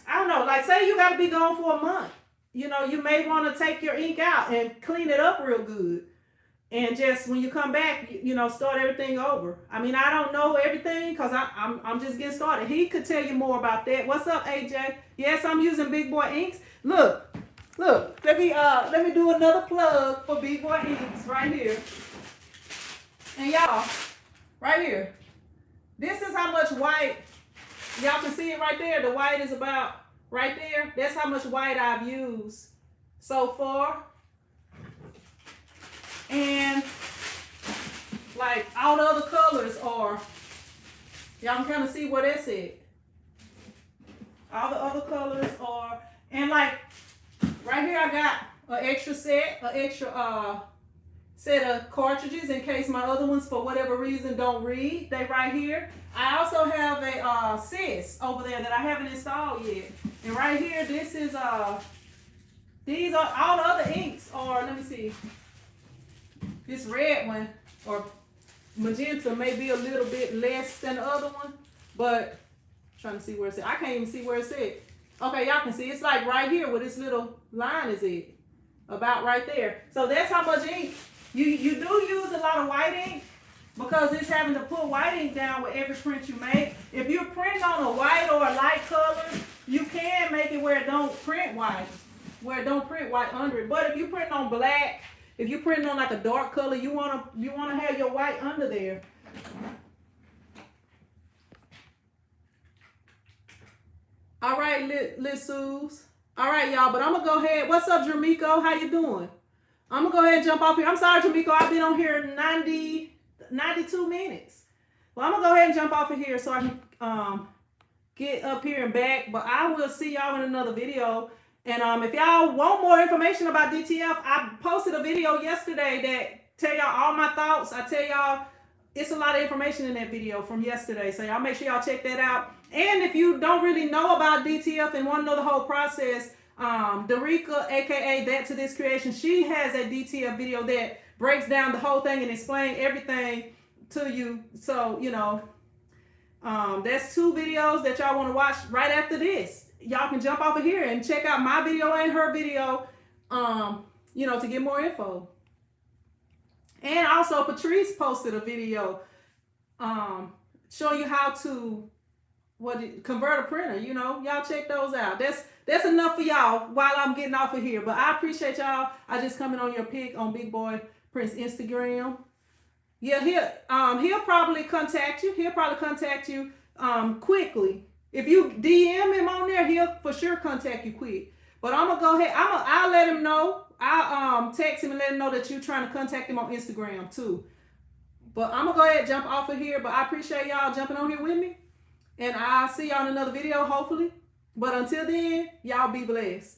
don't know, like say you got to be gone for a month. You know, you may want to take your ink out and clean it up real good. And just when you come back, you know, start everything over. I mean, I don't know everything because I'm just getting started. He could tell you more about that. What's up, AJ? Yes, I'm using Big Boy inks. Look, let me do another plug for Big Boy inks right here. And y'all, right here, this is how much white, y'all can see it right there. The white is about right there. That's how much white I've used so far. And like all the other colors are, y'all can kind of see where that's at. All the other colors are, and like right here I got an extra set, set of cartridges in case my other ones for whatever reason don't read. They right here. I also have a sis over there that I haven't installed yet. And right here, this is these are all the other inks are, let me see. This red one or magenta may be a little bit less than the other one, but I'm trying to see where it's at. I can't even see where it's at. Okay, y'all can see it's like right here where this little line is at. About right there. So that's how much ink. You do use a lot of white ink because it's having to put white ink down with every print you make. If you're printing on a white or a light color, you can make it where it don't print white. Where it don't print white under it. But if you're printing on black, if you're printing on like a dark color, you wanna have your white under there. All right, Lissus. All right, y'all, but I'm gonna go ahead. What's up, Jamiko? How you doing? I'm gonna go ahead and jump off here. I'm sorry, Jamiko, I've been on here 92 minutes. Well, I'm gonna go ahead and jump off of here so I can get up here and back. But I will see y'all in another video. And if y'all want more information about DTF, I posted a video yesterday that tell y'all all my thoughts. I tell y'all it's a lot of information in that video from yesterday. So y'all make sure y'all check that out. And if you don't really know about DTF and want to know the whole process, Darika, aka That to This Creation, she has a DTF video that breaks down the whole thing and explains everything to you. So, you know, that's 2 videos that y'all want to watch right after this. Y'all can jump off of here and check out my video and her video, you know, to get more info. And also Patrice posted a video showing you how to convert a printer. You know, y'all check those out. That's enough for y'all while I'm getting off of here. But I appreciate y'all. I just coming on your pic on Big Boy Prince Instagram. Yeah, he'll probably contact you. He'll probably contact you quickly. If you DM him on there, he'll for sure contact you quick. But I'm gonna go ahead. I'll let him know. I'll text him and let him know that you're trying to contact him on Instagram too. But I'm gonna go ahead and jump off of here. But I appreciate y'all jumping on here with me. And I'll see y'all in another video, hopefully. But until then, y'all be blessed.